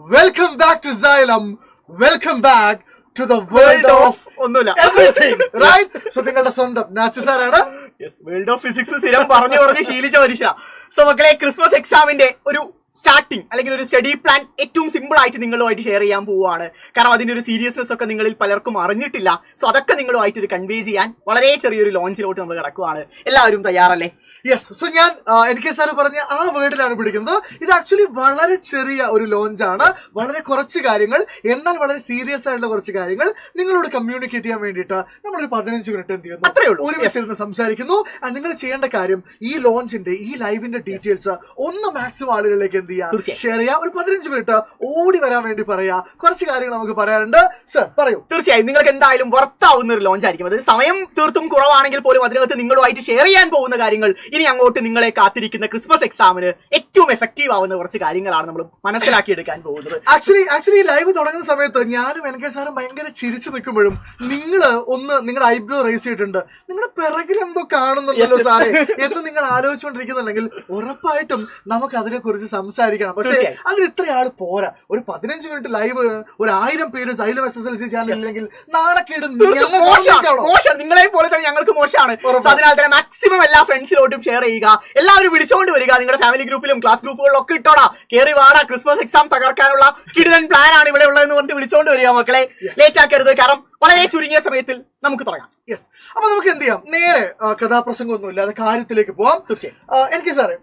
Welcome back to Xylem. Welcome back to the world of everything, right? So നിങ്ങളുടെ സ്വന്തം നാച്ചു സാറാണ്. World of physics സ്ഥിരം പറഞ്ഞ് ശീലിച്ച മനുഷ്യ. സോ മക്കളെ, ക്രിസ്മസ് എക്സാമിന്റെ ഒരു സ്റ്റാർട്ടിങ് അല്ലെങ്കിൽ ഒരു സ്റ്റഡി പ്ലാൻ ഏറ്റവും സിമ്പിൾ ആയിട്ട് നിങ്ങളുമായിട്ട് ഷെയർ ചെയ്യാൻ പോവുകയാണ്. കാരണം അതിന്റെ ഒരു സീരിയസ്നെസ് ഒക്കെ നിങ്ങളിൽ പലർക്കും അറിഞ്ഞിട്ടില്ല. സോ അതൊക്കെ നിങ്ങളുമായിട്ട് ഒരു കൺവേ ചെയ്യാൻ വളരെ ചെറിയൊരു ലോഞ്ചിലോട്ട് നമ്മൾ കിടക്കുവാണ്. എല്ലാവരും തയ്യാറല്ലേ? യെസ്. സോ ഞാൻ എനിക്ക് സാറ് പറഞ്ഞ ആ വേർഡിലാണ് പിടിക്കുന്നത്. ഇത് ആക്ച്വലി വളരെ ചെറിയ ഒരു ലോഞ്ചാണ്. വളരെ കുറച്ച് കാര്യങ്ങൾ, എന്നാൽ വളരെ സീരിയസ് ആയിട്ടുള്ള കുറച്ച് കാര്യങ്ങൾ നിങ്ങളോട് കമ്മ്യൂണിക്കേറ്റ് ചെയ്യാൻ വേണ്ടിയിട്ട് നമ്മളൊരു 15 മിനിറ്റ് എന്ത് ചെയ്യുന്നു, അത്രേ ഉള്ളൂ, ഒരു വിഷയത്തിൽ സംസാരിക്കുന്നു. നിങ്ങൾ ചെയ്യേണ്ട കാര്യം ഈ ലോഞ്ചിന്റെ ഈ ലൈവിന്റെ ഡീറ്റെയിൽസ് ഒന്ന് മാക്സിമം ആളുകളിലേക്ക് എന്ത് ചെയ്യുക, ഷെയർ ചെയ്യുക. ഒരു 15 മിനിറ്റ് ഓടി വരാൻ വേണ്ടി പറയാ. കുറച്ച് കാര്യങ്ങൾ നമുക്ക് പറയാനുണ്ട്. സർ പറയൂ. തീർച്ചയായും നിങ്ങൾക്ക് എന്തായാലും വർത്താവുന്ന ഒരു ലോഞ്ച് ആയിരിക്കും. അത് സമയം തീർത്തും കുറവാണെങ്കിൽ പോലും അതിനകത്ത് നിങ്ങളുമായിട്ട് ഷെയർ ചെയ്യാൻ പോകുന്ന കാര്യങ്ങൾ ഇനി അങ്ങോട്ട് നിങ്ങളെ കാത്തിരിക്കുന്ന ക്രിസ്മസ് എക്സാമിന് ഏറ്റവും എഫക്റ്റീവ് ആവുന്ന കുറച്ച് കാര്യങ്ങളാണ് നമ്മൾ മനസ്സിലാക്കിയെടുക്കാൻ പോകുന്നത്. ആക്ച്വലി ലൈവ് തുടങ്ങുന്ന സമയത്ത് ഞാനും എൻ കെ സാറും ഭയങ്കര ചിരിച്ചു നിൽക്കുമ്പോഴും നിങ്ങളുടെ ഐബ്രോ റേസ് ചെയ്തിട്ടുണ്ട്. നിങ്ങളുടെ പിറകിൽ എന്തോ കാണുന്നുണ്ടല്ലോ സാറേ എന്ന് നിങ്ങൾ ആലോചിച്ചുകൊണ്ടിരിക്കുന്നുണ്ടെങ്കിൽ ഉറപ്പായിട്ടും നമുക്ക് അതിനെ കുറിച്ച് സംസാരിക്കണം. പക്ഷേ അതിന് ഇത്രയാൾ പോരാ. ഒരു 15 മിനിറ്റ് ലൈവ്, ഒരു 1000 പേര് Xylem SSLC ചാനൽ ഇല്ലെങ്കിൽ നാണക്കേട് നിങ്ങളെ പോലെ തന്നെ ഞങ്ങൾക്ക് മോശമാണ്. അതിനാൽ തന്നെ മാക്സിമം എല്ലാ ഫ്രണ്ട്സിലോട്ടും ഷെയർ ചെയ്യുക. എല്ലാവരും വിളിച്ചുകൊണ്ട് വരിക. നിങ്ങളുടെ ഫാമിലി ഗ്രൂപ്പിലും ക്ലാസ് ഗ്രൂപ്പുകളിലും ഒക്കെ ഇട്ടോടാ. കേറി വാടാ, ക്രിസ്മസ് എക്സാം തകർക്കാനുള്ള കിടിലൻ പ്ലാൻ ആണ് ഇവിടെ ഉള്ളതെന്ന് പറഞ്ഞിട്ട് വിളിച്ചുകൊണ്ട് വരിക മക്കളെ. ലേറ്റ് ആക്കരുത്, കാരണം വളരെ ചുരുങ്ങിയ സമയത്തിൽ നമുക്ക് തുടങ്ങാം. യെസ്. അപ്പൊ നമുക്ക് എന്ത് ചെയ്യാം, നേരെ കഥാപ്രസംഗമൊന്നും ഇല്ലാതെ കാര്യത്തിലേക്ക് പോവാം. തീർച്ചയായും എനിക്ക് സാറേ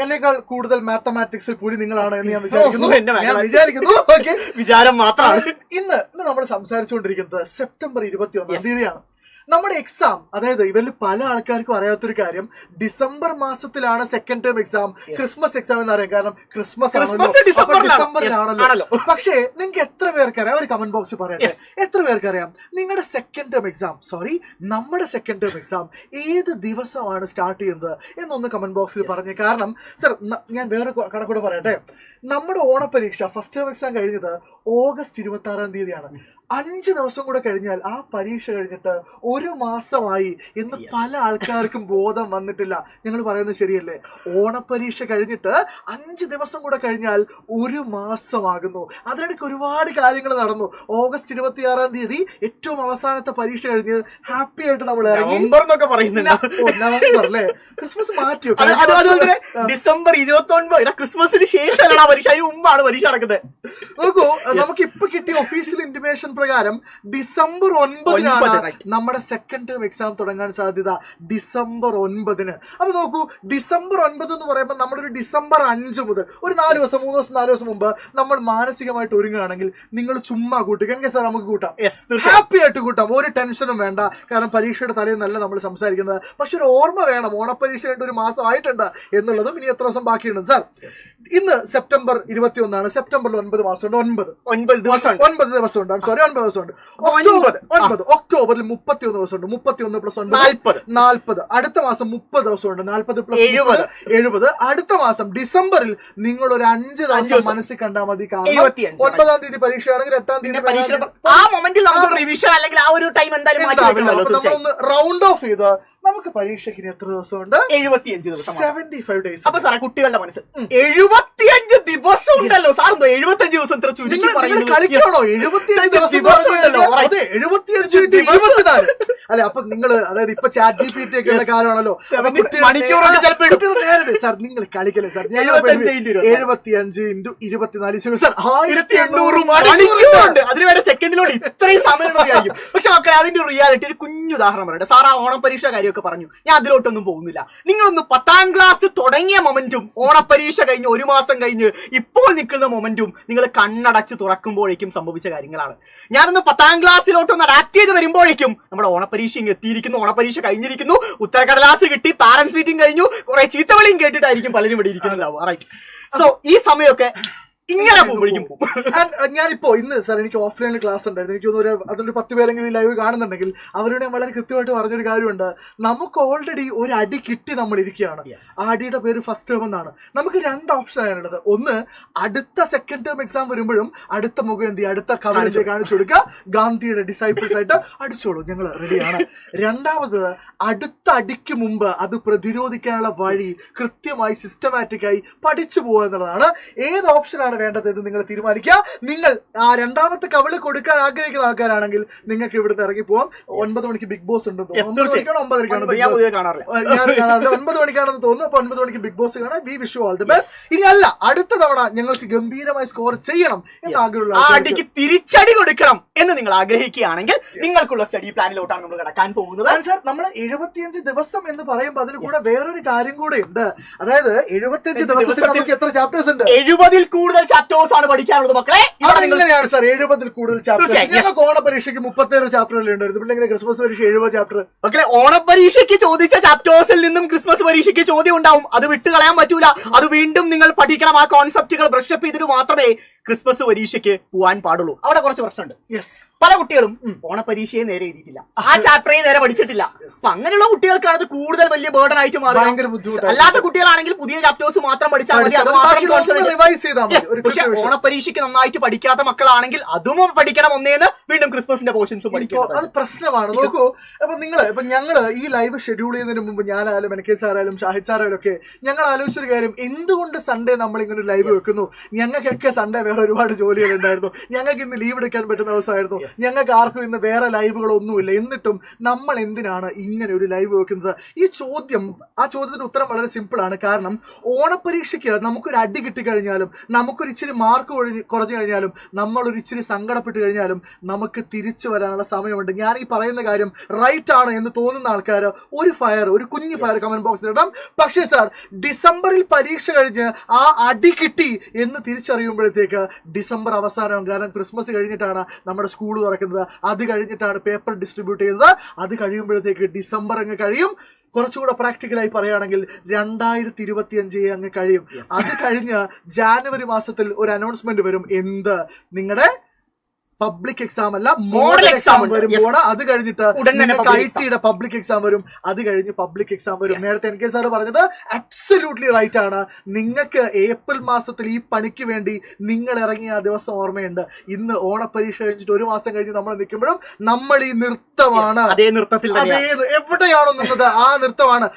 എന്നേക്കാൾ കൂടുതൽ മാത്തമാറ്റിക്സിൽ കൂടി നിങ്ങളാണ് എന്ന് ഞാൻ വിചാരിക്കുന്നു. ഓക്കെ, വിചാരം മാത്രമാണ്. ഇന്ന് നമ്മൾ സംസാരിച്ചുകൊണ്ടിരിക്കുന്നത് സെപ്റ്റംബർ 21 തീയതിയാണ്. നമ്മുടെ എക്സാം, അതായത് ഇവരിൽ പല ആൾക്കാർക്കും അറിയാത്തൊരു കാര്യം, ഡിസംബർ മാസത്തിലാണ് second term exam, Christmas exam എന്ന് അറിയാം. കാരണം ക്രിസ്മസ് ഡിസംബറിലാണല്ലോ. പക്ഷേ നിങ്ങൾക്ക് എത്ര പേർക്കറിയാം, ഒരു കമന്റ് ബോക്സിൽ പറയട്ടെ, എത്ര പേർക്കറിയാം നമ്മുടെ സെക്കൻഡ് ടേം എക്സാം ഏത് ദിവസമാണ് സ്റ്റാർട്ട് ചെയ്യുന്നത് എന്നൊന്ന് കമന്റ് ബോക്സിൽ പറഞ്ഞേ. കാരണം സർ, ഞാൻ വേറെ കണക്കൂടെ പറയട്ടെ, നമ്മുടെ ഓണപരീക്ഷ ഫസ്റ്റ് ടേം എക്സാം കഴിഞ്ഞത് ഓഗസ്റ്റ് 26 തീയതിയാണ്. 5 ദിവസം കൂടെ കഴിഞ്ഞാൽ ആ പരീക്ഷ കഴിഞ്ഞിട്ട് 1 മാസമായി എന്ന് പല ആൾക്കാർക്കും ബോധം വന്നിട്ടില്ല. ഞങ്ങൾ പറയുന്നത് ശരിയല്ലേ? ഓണപരീക്ഷ കഴിഞ്ഞിട്ട് 5 ദിവസം കൂടെ കഴിഞ്ഞാൽ 1 മാസമാകുന്നു. അതിനിടയ്ക്ക് ഒരുപാട് കാര്യങ്ങൾ നടന്നു. ഓഗസ്റ്റ് 26 തീയതി ഏറ്റവും അവസാനത്തെ പരീക്ഷ കഴിഞ്ഞ് ഹാപ്പി ആയിട്ട് നമ്മൾ ഇറങ്ങി. നവംബർ അല്ലേ? ക്രിസ്മസ് മാറ്റിയോ? ഡിസംബർ 29 ക്രിസ്മസിന് ശേഷമല്ല പരീക്ഷ, അതിന് മുമ്പാണ് പരീക്ഷ നടക്കുന്നത്. നോക്കൂ, നമുക്ക് ഇപ്പൊ കിട്ടിയ ഒഫീഷ്യൽ ഇന്റിമേഷൻ പ്രകാരം ഡിസംബർ 9 നമ്മുടെ സെക്കൻഡ് ടേം എക്സാം തുടങ്ങാൻ സാധ്യത. ഡിസംബർ 9. അപ്പൊ നോക്കൂ, ഡിസംബർ 9 എന്ന് പറയുമ്പോൾ നമ്മളൊരു ഡിസംബർ 5 മുതൽ ഒരു 4 ദിവസം 3 ദിവസം 4 ദിവസം മുമ്പ് നമ്മൾ മാനസികമായിട്ട് ഒരുങ്ങുകയാണെങ്കിൽ നിങ്ങൾ ചുമ്മാ കൂട്ടുക. എങ്കിൽ സാർ നമുക്ക് കൂട്ടാം, ഹാപ്പി ആയിട്ട് കൂട്ടാം. ഒരു ടെൻഷനും വേണ്ട. കാരണം പരീക്ഷയുടെ തലേന്നല്ല നമ്മൾ സംസാരിക്കുന്നത്. പക്ഷെ ഒരു ഓർമ്മ വേണം, ഓണപരീക്ഷ 1 മാസം ആയിട്ടുണ്ട് എന്നുള്ളതും ഇനി എത്ര ദിവസം ബാക്കിയുണ്ട്. സാർ, ഇന്ന് സെപ്റ്റംബർ 21. സെപ്റ്റംബറിൽ 9 മാസമുണ്ട്. 9 ദിവസമുണ്ട്. സോറി, 9 ദിവസമുണ്ട്. ഒക്ടോബറിൽ 31 ദിവസമുണ്ട്. 31 പ്ലസ് 9 40. അടുത്ത മാസം 30 ദിവസമുണ്ട്. 40 പ്ലസ് 70. അടുത്ത മാസം ഡിസംബറിൽ നിങ്ങൾ ഒരു 5 ദിവസം മനസ്സിൽ കണ്ടാൽ മതി. 9 തീയതി പരീക്ഷയാണെങ്കിൽ 8 തീയതി നമ്മളൊന്ന് റൗണ്ട് ഓഫ് ചെയ്ത് നമുക്ക് പരീക്ഷയ്ക്ക് എത്ര ദിവസമുണ്ട്? 75 ദിവസം. 75 ഡേയ്സ്. അപ്പൊ സാറേ, കുട്ടികളുടെ മനസ്സ് 75 ദിവസം ഉണ്ടല്ലോ സാർ. 75 ദിവസം ഇത്ര ചുരുക്കി കളിക്കണോ? 75 ദിവസം ഉണ്ടല്ലോ. അതെ, 75 അല്ലെ? അപ്പൊ നിങ്ങൾ, അതായത് ഇപ്പൊ ചാറ്റ് GPT ഒക്കെ ഉള്ള കാലമാണല്ലോ. സാർ നിങ്ങൾ കളിക്കല്ലേ സാർ? 75 × 24 സാർ 1800 മണിക്കൂറുണ്ട്. അതിനുവേണ്ട സെക്കൻഡിലോട് ഇത്രയും സമയം വിചാരിക്കും. പക്ഷെ മക്കളെ, അതിന്റെ റിയാലിറ്റി ഒരു കുഞ്ഞു ഉദാഹരണം പറയട്ടെ. സാർ ആ ഓണം പരീക്ഷ കാര്യമൊക്കെ പറഞ്ഞു, ഞാൻ അതിലോട്ടൊന്നും പോകുന്നില്ല. നിങ്ങളൊന്ന് 10ാം ക്ലാസ് തുടങ്ങിയ മൊമെന്റും ഓണപരീക്ഷ കഴിഞ്ഞ് 1 മാസം കഴിഞ്ഞ് ഇപ്പോൾ നിൽക്കുന്ന മൊമെന്റും നിങ്ങൾ കണ്ണടച്ച് തുറക്കുമ്പോഴേക്കും സംഭവിച്ച കാര്യങ്ങളാണ്. ഞാനൊന്ന് 10ാം ക്ലാസ്സിലോട്ടൊന്ന് അഡാപ്റ്റ് ചെയ്ത് വരുമ്പോഴേക്കും നമ്മുടെ ഓണപരീക്ഷ എത്തിയിരിക്കുന്നു, ഓണപരീക്ഷ കഴിഞ്ഞിരിക്കുന്നു, ഉത്തരക്കടലാസ് കിട്ടി, പാരന്റ്സ് മീറ്റിംഗ് കഴിഞ്ഞു, കുറെ ചീത്തവിളിയും കേട്ടിട്ടായിരിക്കും പലരും ഇവിടെ ഇരിക്കുന്നുണ്ടാവും. റൈറ്റ്. സോ ഈ സമയമൊക്കെ ഇങ്ങനെ ഞാനിപ്പോ ഇന്ന് സാർ എനിക്ക് ഓഫ്ലൈനിൽ ക്ലാസ് ഉണ്ടായിരുന്നു. എനിക്ക് അതിലൊരു 10 പേരെങ്കിലും ലൈവ് കാണുന്നുണ്ടെങ്കിൽ അവരുടെ വളരെ കൃത്യമായിട്ട് പറഞ്ഞൊരു കാര്യമുണ്ട്. നമുക്ക് ഓൾറെഡി ഒരു അടി കിട്ടി നമ്മൾ ഇരിക്കുകയാണ്. ആ അടിയുടെ പേര് ഫസ്റ്റ് ടേം എന്നാണ്. നമുക്ക് 2 ഓപ്ഷൻ ആണുള്ളത്. ഒന്ന്, അടുത്ത സെക്കൻഡ് ടേം എക്സാം വരുമ്പോഴും അടുത്ത മുഖം എന്ത് ചെയ്യുക, അടുത്ത കവറേജ് കാണിച്ചു കൊടുക്കുക. ഗാന്ധിയുടെ ഡിസൈപ്പിൾസ് ആയിട്ട് അടിച്ചോളൂ, ഞങ്ങൾ റെഡിയാണ്. രണ്ടാമത്, അടുത്ത അടിക്ക് മുമ്പ് അത് പ്രതിരോധിക്കാനുള്ള വഴി കൃത്യമായി സിസ്റ്റമാറ്റിക്കായി പഠിച്ചു പോകുക എന്നുള്ളതാണ്. ഏത് ഓപ്ഷനാണ് വേണ്ടതെന്ന് നിങ്ങൾ തീരുമാനിക്കുക. നിങ്ങൾ ആ രണ്ടാമത്തെ കവിള് കൊടുക്കാൻ ആഗ്രഹിക്കുന്ന ആൾക്കാരാണെങ്കിൽ നിങ്ങൾക്ക് ഇവിടുന്ന് ഇറങ്ങി പോവാം. 9 മണിക്ക് ബിഗ് ബോസ് ഉണ്ട്, 9 മണിക്കാണോ 9 ഞാൻ കാണാറില്ല. 9 മണിക്കാണെന്ന് തോന്നുന്നു. അപ്പൊ 9 മണിക്ക് ബിഗ് ബോസ് കാണാം. We wish you all the best. ഇനി അല്ല, അടുത്ത തവണ ഞങ്ങൾക്ക് ഗംഭീരമായി സ്കോർ ചെയ്യണം എന്ന് ആഗ്രഹമുള്ള അടിക്ക് തിരിച്ചടി കൊടുക്കണം എന്ന് നിങ്ങൾ ആഗ്രഹിക്കുകയാണെങ്കിൽ നിങ്ങൾക്കുള്ള സ്റ്റഡി പ്ലാനിലോട്ടാണ് നമ്മൾ കിടക്കാൻ പോകുന്നത്. സാർ, നമ്മൾ 75 ദിവസം എന്ന് പറയുമ്പോൾ അതിന് കൂടെ വേറൊരു കാര്യം കൂടെ ഉണ്ട്. അതായത് 75 ദിവസത്തിൽ നമുക്ക് എത്ര ചാപ്റ്റേഴ്സ് ഉണ്ട്? 70-ൽ കൂടുതൽ ചാപ്റ്റേഴ്സ് ആണ് പഠിക്കാനുള്ളത് മക്കളെ. എങ്ങനെയാണ് സാർ 70-ൽ കൂടുതൽ ചാപ്റ്റേഴ്സ്? ഞങ്ങൾക്ക് ഓണപരീക്ഷയ്ക്ക് 37 ചാപ്റ്ററുകൾ ഉണ്ടായിരുന്നു. പിന്നെ ക്രിസ്മസ് പരീക്ഷ 70 ചാപ്റ്റർ. മക്കളെ, ഓണപരീക്ഷയ്ക്ക് ചോദിച്ച ചാപ്റ്റേഴ്സിൽ നിന്നും ക്രിസ്മസ് പരീക്ഷയ്ക്ക് ചോദ്യം ഉണ്ടാവും. അത് വിട്ടുകളയാൻ പറ്റൂല. അത് വീണ്ടും നിങ്ങൾ പഠിക്കണം. ആ കോൺസെപ്റ്റുകൾ ബ്രഷപ്പ് ചെയ്തിട്ട് മാത്രമേ ക്രിസ്മസ് പരീക്ഷയ്ക്ക് പോകാൻ പാടുള്ളൂ. അവിടെ കുറച്ച് പ്രശ്നമുണ്ട്. പല കുട്ടികളും ഓണപരീക്ഷയെ നേരെ എഴുതിയിട്ടില്ല, ആ ചാപ്റ്ററെ നേരെ പഠിച്ചിട്ടില്ല. അപ്പൊ അങ്ങനെയുള്ള കുട്ടികൾക്കാണ് അത് കൂടുതൽ വലിയ ബേർഡൻ ആയിട്ട് മാറുക. അല്ലാത്ത കുട്ടികളാണെങ്കിൽ പുതിയ ചാപ്റ്റേഴ്സ് മാത്രം പഠിച്ചാൽ മതി. പക്ഷെ ഓണപരീക്ഷയ്ക്ക് നന്നായിട്ട് പഠിക്കാത്ത മക്കളാണെങ്കിൽ അതും പഠിക്കണം ഒന്നേന്ന് വീണ്ടും ക്രിസ്മസിന്റെ പോർഷൻസും പഠിക്കണം. അത് പ്രശ്നമാണ്. നോക്കൂ, അപ്പൊ ഞങ്ങള് ഈ ലൈവ് ഷെഡ്യൂൾ ചെയ്യുന്നതിന് മുമ്പ് ഞാനായാലും NRK സാറായാലും ഷാഹിദ് സാറായാലും ഒക്കെ ഞങ്ങൾ ആലോചിച്ചൊരു കാര്യം, എന്തുകൊണ്ട് സൺഡേ നമ്മൾ ഇങ്ങനെ ലൈവ് വെക്കുന്നു? ഞങ്ങൾക്കൊക്കെ സൺഡേ വേറെ ഒരുപാട് ജോലികൾ ഉണ്ടായിരുന്നു. ഞങ്ങൾക്ക് ഇന്ന് ലീവ് എടുക്കാൻ പറ്റുന്ന ദിവസമായിരുന്നു. ഞങ്ങൾക്ക് ആർക്കും ഇന്ന് വേറെ ലൈവുകളൊന്നുമില്ല. എന്നിട്ടും നമ്മൾ എന്തിനാണ് ഇങ്ങനെ ഒരു ലൈവ് വെക്കുന്നത്? ആ ചോദ്യത്തിന്റെ ഉത്തരം വളരെ സിമ്പിൾ ആണ്. കാരണം ഓണപരീക്ഷയ്ക്ക് നമുക്കൊരു അടി കിട്ടിക്കഴിഞ്ഞാലും, നമുക്കൊരു ഇച്ചിരി മാർക്ക് കുറഞ്ഞു കഴിഞ്ഞാലും, നമ്മളൊരു ഇച്ചിരി സങ്കടപ്പെട്ട് കഴിഞ്ഞാലും നമുക്ക് തിരിച്ചു വരാനുള്ള സമയമുണ്ട്. ഞാൻ ഈ പറയുന്ന കാര്യം റൈറ്റ് ആണ് എന്ന് തോന്നുന്ന ആൾക്കാർ ഒരു കുഞ്ഞു ഫയർ കമന്റ് ബോക്സിൽ ഇടാം. പക്ഷേ സാർ, ഡിസംബറിൽ പരീക്ഷ കഴിഞ്ഞ് ആ അടി കിട്ടി എന്ന് തിരിച്ചറിയുമ്പോഴത്തേക്ക് ഡിസംബർ അവസാനം. കാരണം ക്രിസ്മസ് കഴിഞ്ഞിട്ടാണ് നമ്മുടെ സ്കൂൾ തുറക്കുന്നത്, അത് കഴിഞ്ഞിട്ടാണ് പേപ്പർ ഡിസ്ട്രിബ്യൂട്ട് ചെയ്യുന്നത്. അത് കഴിയുമ്പോഴത്തേക്ക് ഡിസംബർ അങ്ങ് കഴിയും. കുറച്ചുകൂടെ പ്രാക്ടിക്കലായി പറയുകയാണെങ്കിൽ 2025 അങ്ങ് കഴിയും. അത് കഴിഞ്ഞ് ജാനുവരി മാസത്തിൽ ഒരു അനൗൺസ്മെന്റ് വരും. എന്ത്? നിങ്ങളുടെ പബ്ലിക് എക്സാം അല്ല, മോഡൽ എക്സാം വരുമ്പോൾ അത് കഴിഞ്ഞിട്ട് ഐടിയുടെ പബ്ലിക് എക്സാം വരും. അത് കഴിഞ്ഞ് പബ്ലിക് എക്സാം വരും. നേരത്തെ NRK സാർ പറഞ്ഞത് അബ്സല്യൂട്ട്ലി റൈറ്റ് ആണ്. നിങ്ങൾക്ക് ഏപ്രിൽ മാസത്തിൽ ഈ പണിക്ക് വേണ്ടി നിങ്ങൾ ഇറങ്ങിയ ആ ദിവസം ഓർമ്മയുണ്ട്. ഇന്ന് ഓണപരീക്ഷ കഴിഞ്ഞിട്ട് 1 മാസം കഴിഞ്ഞ് നമ്മൾ നിൽക്കുമ്പോഴും നമ്മൾ ഈ നൃത്തമാണ്. അതേ നൃത്തത്തിൽ എവിടെയാണോ നിന്നത് ആ നൃത്തമാണ്.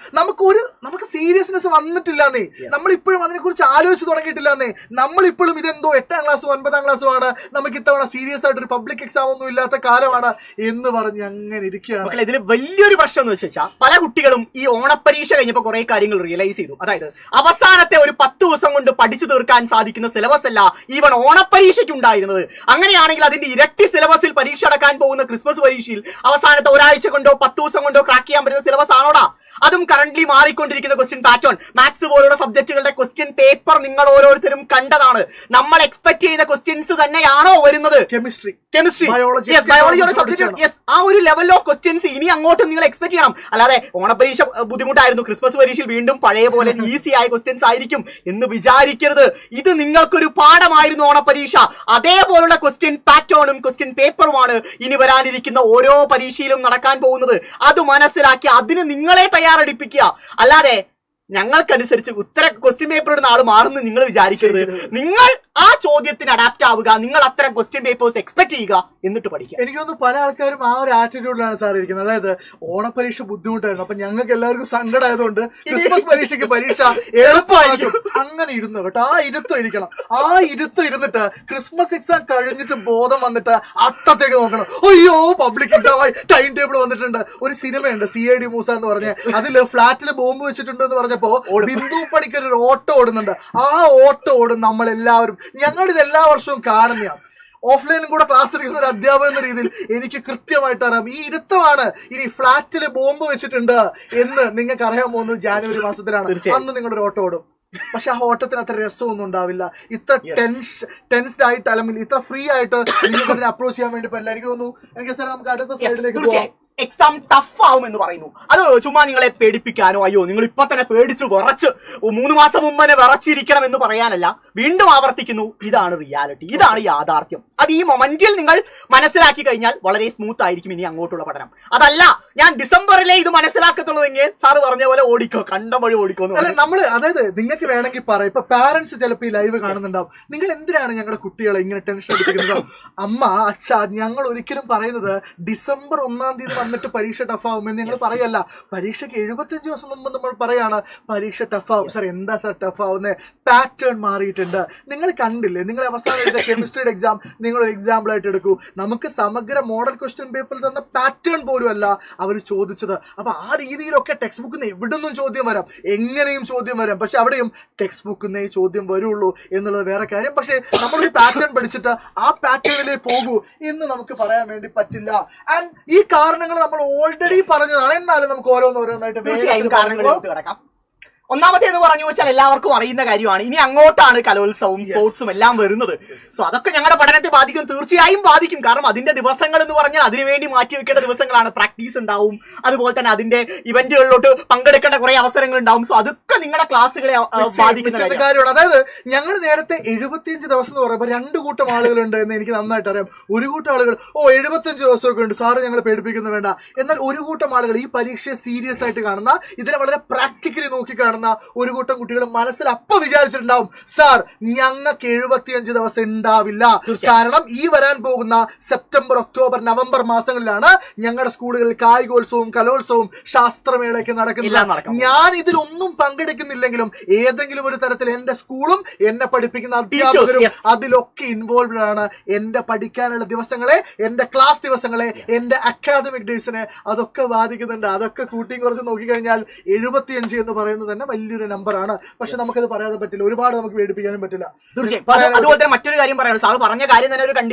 നമുക്ക് സീരിയസ്നെസ് വന്നിട്ടില്ലെന്നേ. നമ്മളിപ്പോഴും അതിനെക്കുറിച്ച് ആലോചിച്ച് തുടങ്ങിയിട്ടില്ലെന്നേ. നമ്മളിപ്പോഴും ഇതെന്തോ 8ാം ക്ലാസ്സും 9ാം ക്ലാസ്സും ആണ്, നമുക്ക് ഇത്തവണ സീരിയസ് ഒരു പബ്ലിക് എക്സാം ഒന്നും ഇല്ലാത്ത കാലമാണ് എന്ന് പറഞ്ഞ് അങ്ങനെ ഇരിക്കുകയാണ്. ഇതിൽ വലിയൊരു പ്രശ്നം എന്ന് വെച്ചാൽ പല കുട്ടികളും ഈ ഓണപരീക്ഷ കഴിഞ്ഞപ്പോൾ കുറെ കാര്യങ്ങൾ റിയലൈസ് ചെയ്തു. അതായത് അവസാനത്തെ ഒരു 10 ദിവസം കൊണ്ട് പഠിച്ചു തീർക്കാൻ സാധിക്കുന്ന സിലബസ് അല്ല ഈവൺ ഓണപരീക്ഷയ്ക്ക് ഉണ്ടായിരുന്നത്. അങ്ങനെയാണെങ്കിൽ അതിന്റെ ഇരട്ടി സിലബസിൽ പരീക്ഷ അടക്കാൻ പോകുന്ന ക്രിസ്മസ് പരീക്ഷയിൽ അവസാനത്തെ ഒരാഴ്ച കൊണ്ടോ 10 ദിവസം കൊണ്ടോ ക്രാക്ക് ചെയ്യാൻ പറ്റുന്ന സിലബസ് ആണോടാ? അതും കറന്റ്ലി മാറിക്കൊണ്ടിരിക്കുന്ന ക്വസ്റ്റ്യൻ പാറ്റേൺ, മാത്സ് പോലുള്ള സബ്ജക്റ്റുകളുടെ ക്വസ്റ്റ്യൻ പേപ്പർ നിങ്ങൾ ഓരോരുത്തരും കണ്ടതാണ്. നമ്മൾ എക്സ്പെക്ട് ചെയ്യുന്ന ക്വസ്റ്റ്യൻസ് തന്നെയാണോ വരുന്നത്? കെമിസ്ട്രി, ബയോളജിയുടെ സബ്ജക്ട്, ആ ഒരു ലെവൽ ഓഫ് ക്വസ്റ്റ്യൻസ് ഇനി അങ്ങോട്ടും നിങ്ങൾ എക്സ്പെക്ട് ചെയ്യണം. അല്ലാതെ ഓണപരീക്ഷ ബുദ്ധിമുട്ടായിരുന്നു, ക്രിസ്മസ് പരീക്ഷയിൽ വീണ്ടും പഴയ പോലെ ഈസി ആയ ക്വസ്റ്റ്യൻസ് ആയിരിക്കും എന്ന് വിചാരിക്കരുത്. ഇത് നിങ്ങൾക്കൊരു പാഠമായിരുന്നു ഓണപരീക്ഷ. അതേപോലുള്ള ക്വസ്റ്റ്യൻ പാറ്റേണും ക്വസ്റ്റ്യൻ പേപ്പറുമാണ് ഇനി വരാനിരിക്കുന്ന ഓരോ പരീക്ഷയിലും നടക്കാൻ പോകുന്നത്. അത് മനസ്സിലാക്കി അതിന് നിങ്ങളെ തയ്യാറെടുപ്പിക്കുക. അല്ലാതെ ഞങ്ങൾക്കനുസരിച്ച് ക്വസ്റ്റ്യൻ പേപ്പർ ഇടുന്ന ആൾ മാറുന്നു നിങ്ങൾ വിചാരിക്കരുത്. നിങ്ങൾ ആ ചോദ്യത്തിന് അഡാപ്റ്റ് ആവുക, നിങ്ങൾ അത്തരം ക്വസ്റ്റ്യൻ പേപ്പേഴ്സ് എക്സ്പെക്ട് ചെയ്യുക, എന്നിട്ട് പഠിക്കുക. എനിക്ക് തോന്നുന്നു പല ആൾക്കാരും ആ ഒരു ആറ്റിറ്റ്യൂഡിലാണ് സാർ ഇരിക്കുന്നത്. അതായത് ഓണപരീക്ഷ ബുദ്ധിമുട്ടായിരുന്നു, അപ്പൊ ഞങ്ങൾക്ക് എല്ലാവർക്കും സങ്കടമായതുകൊണ്ട് ക്രിസ്മസ് പരീക്ഷയ്ക്ക് പരീക്ഷ എളുപ്പമായിരിക്കും. അങ്ങനെ ഇരുന്നു കേട്ടോ, ആ ഇരുത്തം ഇരിക്കണം. ആ ഇരുത്തം ഇരുന്നിട്ട് ക്രിസ്മസ് എക്സാം കഴിഞ്ഞിട്ട് ബോധം വന്നിട്ട് അട്ടത്തേക്ക് നോക്കണം. അയ്യോ പബ്ലിക് എക്സാം ആയി, ടൈം ടേബിൾ വന്നിട്ടുണ്ട്. ഒരു സിനിമയുണ്ട് CID മൂസ എന്ന് പറഞ്ഞ, അതില് ഫ്ലാറ്റില് ബോംബ് വെച്ചിട്ടുണ്ട് എന്ന് പറഞ്ഞപ്പോ ബിന്ദു പണിക്കർ ഒരു ഓട്ടോ ഓടുന്നുണ്ട്. ആ ഓട്ടോ ഓടും നമ്മളെല്ലാവരും. ഞങ്ങളിത് എല്ലാ വർഷവും കാണുന്നതാണ്. ഓഫ്ലൈനും കൂടെ ക്ലാസ് എടുക്കുന്ന ഒരു അധ്യാപകൻ എന്ന രീതിയിൽ എനിക്ക് കൃത്യമായിട്ട് അറിയാം. ഈ ഇരുത്തമാണ് ഇനി ഫ്ലാറ്റില് ബോംബ് വെച്ചിട്ടുണ്ട് എന്ന് നിങ്ങൾക്ക് അറിയാൻ പോകുന്നത് ജാനുവരി മാസത്തിലാണ്. അന്ന് നിങ്ങളൊരു ഓട്ടോ ഓടും. പക്ഷെ ആ ഓട്ടത്തിന് അത്ര രസമൊന്നും ഉണ്ടാവില്ല. ഇത്ര ടെൻസ്ഡ് ആയിട്ട് അല്ലെങ്കിൽ ഇത്ര ഫ്രീ ആയിട്ട് നിങ്ങൾക്ക് അതിനെ അപ്രോച്ച് ചെയ്യാൻ വേണ്ടി പറ്റില്ല. എനിക്ക് തോന്നുന്നു എനിക്ക് സാർ നമുക്ക് അടുത്ത സ്ലൈഡിലേക്ക് പോകാം. എക്സാം ടഫ് ആവും എന്ന് പറയുന്നു. അത് ചുമ്മാ നിങ്ങളെ പേടിപ്പിക്കാനോ, അയ്യോ നിങ്ങൾ ഇപ്പൊ തന്നെ പേടിച്ചു വിറച്ച് 3 മാസം മുമ്പ് തന്നെ വിറച്ചിരിക്കണം എന്ന് പറയാനല്ല. വീണ്ടും ആവർത്തിക്കുന്നു, ഇതാണ് റിയാലിറ്റി, ഇതാണ് യാഥാർത്ഥ്യം. അത് ഈ മൊമെന്റിൽ നിങ്ങൾ മനസ്സിലാക്കി കഴിഞ്ഞാൽ വളരെ സ്മൂത്ത് ആയിരിക്കും ഇനി അങ്ങോട്ടുള്ള പഠനം. അതല്ല ഞാൻ ഡിസംബറിലെ ഇത് മനസ്സിലാക്കത്തുള്ളതെങ്കിൽ സാറ് പറഞ്ഞ പോലെ ഓടിക്കോ, കണ്ടം വഴി ഓടിക്കോ. നമ്മള് അതായത് നിങ്ങൾക്ക് വേണമെങ്കിൽ പറയാം, ഇപ്പൊ പാരന്റ്സ് ചിലപ്പോൾ ഈ ലൈവ് കാണുന്നുണ്ടാവും, നിങ്ങൾ എന്തിനാണ് ഞങ്ങളുടെ കുട്ടികളെ ഇങ്ങനെ ടെൻഷൻ അടിപ്പിക്കുന്നത്? അമ്മ അച്ഛ, ഞങ്ങൾ ഒരിക്കലും പറയുന്നത് ഡിസംബർ 1-ാം തീയതി വന്നിട്ട് പരീക്ഷ ടഫ് ആവുമെന്ന് ഞങ്ങൾ പറയല്ല. പരീക്ഷയ്ക്ക് 75 ദിവസം മുമ്പ് നമ്മൾ പറയാണ് പരീക്ഷ ടഫ് ആവും. സാർ എന്താ സാർ ടഫ് ആവുന്നത്? പാറ്റേൺ മാറിയിട്ടുണ്ട്. കിട്ടിയിട്ടുണ്ട്. നിങ്ങൾ കണ്ടില്ലേ, നിങ്ങൾ അവസാന കെമിസ്ട്രിയുടെ എക്സാം നിങ്ങൾ ഒരു എക്സാമ്പിൾ ആയിട്ട് എടുക്കൂ. നമുക്ക് സമഗ്ര മോഡൽ ക്വസ്റ്റ്യൻ പേപ്പറിൽ തന്ന പാറ്റേൺ പോലും അല്ല അവർ ചോദിച്ചത്. അപ്പൊ ആ രീതിയിലൊക്കെ ടെക്സ്റ്റ് ബുക്കിൽ നിന്ന് എവിടുന്നും ചോദ്യം വരാം, എങ്ങനെയും ചോദ്യം വരാം. പക്ഷെ അവിടെയും ടെക്സ്റ്റ് ബുക്കിൽ നിന്നേ ചോദ്യം വരുള്ളൂ എന്നുള്ളത് വേറെ കാര്യം. പക്ഷെ നമ്മളൊരു പാറ്റേൺ പഠിച്ചിട്ട് ആ പാറ്റേണിലേ പോകൂ എന്ന് നമുക്ക് പറയാൻ വേണ്ടി പറ്റില്ല. ആൻഡ് ഈ കാരണങ്ങൾ നമ്മൾ ഓൾറെഡി പറഞ്ഞതാണ്. എന്നാലും നമുക്ക് ഓരോന്നോരോന്നായിട്ട് തീർച്ചയായും കാരണങ്ങളിലോട്ട് കിടക്കാം. ഒന്നാമത്തെ എന്ന് പറഞ്ഞു വെച്ചാൽ എല്ലാവർക്കും അറിയുന്ന കാര്യമാണ്, ഇനി അങ്ങോട്ടാണ് കലോത്സവവും സ്പോർട്സും എല്ലാം വരുന്നത്. സോ അതൊക്കെ ഞങ്ങളുടെ പഠനത്തെ ബാധിക്കും, തീർച്ചയായും ബാധിക്കും. കാരണം അതിന്റെ ദിവസങ്ങൾ എന്ന് പറഞ്ഞാൽ അതിനുവേണ്ടി മാറ്റിവെക്കേണ്ട ദിവസങ്ങളാണ്. പ്രാക്ടീസ് ഉണ്ടാവും, അതുപോലെ തന്നെ അതിന്റെ ഇവന്റുകളിലോട്ട് പങ്കെടുക്കേണ്ട കുറെ അവസരങ്ങൾ ഉണ്ടാവും. സോ അതൊക്കെ നിങ്ങളുടെ ക്ലാസ്സുകളെ ബാധിക്കുന്ന കാര്യമാണ്. അതായത് ഞങ്ങൾ നേരത്തെ 75 ദിവസം എന്ന് പറയുമ്പോൾ 2 കൂട്ടം ആളുകളുണ്ട് എന്ന് എനിക്ക് നന്നായിട്ട് അറിയാം. ഒരു കൂട്ടം ആളുകൾ 75 ദിവസമൊക്കെ ഉണ്ട് സാറ് ഞങ്ങൾ പേടിപ്പിക്കുന്നു വേണ്ട. എന്നാൽ ഒരു കൂട്ടം ആളുകൾ ഈ പരീക്ഷയെ സീരിയസ് ആയിട്ട് കാണുന്ന, ഇതിനെ വളരെ പ്രാക്ടിക്കലി നോക്കി കാണുന്ന ഒരു കൂട്ടം കുട്ടികൾ മനസ്സിൽ അപ്പൊ വിചാരിച്ചിട്ടുണ്ടാവും, സാർ ഞങ്ങൾക്ക് 75 ദിവസം ഉണ്ടാവില്ല. കാരണം ഈ വരാൻ പോകുന്ന സെപ്റ്റംബർ, ഒക്ടോബർ, നവംബർ മാസങ്ങളിലാണ് ഞങ്ങളുടെ സ്കൂളുകളിൽ കായികോത്സവവും കലോത്സവവും ശാസ്ത്രമേളയൊക്കെ നടക്കുന്നത്. ഞാൻ ഇതിലൊന്നും പങ്കെടുക്കുന്നില്ലെങ്കിലും ഏതെങ്കിലും ഒരു തരത്തിൽ എന്റെ സ്കൂളും എന്നെ പഠിപ്പിക്കുന്ന അധ്യാപകരും അതിലൊക്കെ ഇൻവോൾവ്ഡ് ആണ്. എന്റെ പഠിക്കാനുള്ള ദിവസങ്ങളെ, എന്റെ ക്ലാസ് ദിവസങ്ങളെ, എന്റെ അക്കാദമിക് ഡേയ്സിനെ അതൊക്കെ ബാധിക്കുന്നുണ്ട്. അതൊക്കെ കൂട്ടി കുറച്ച് നോക്കിക്കഴിഞ്ഞാൽ 75 എന്ന് പറയുന്നത് തന്നെ വലിയൊരു നമ്പറാണ്. പക്ഷെ നമുക്കത് പറയാതെ പറ്റില്ല, ഒരുപാട് നമുക്ക് പേടിപ്പിക്കാനും പറ്റില്ല. തീർച്ചയായും. അതുപോലെ തന്നെ മറ്റൊരു കാര്യം പറയാം, സാർ പറഞ്ഞ കാര്യം തന്നെ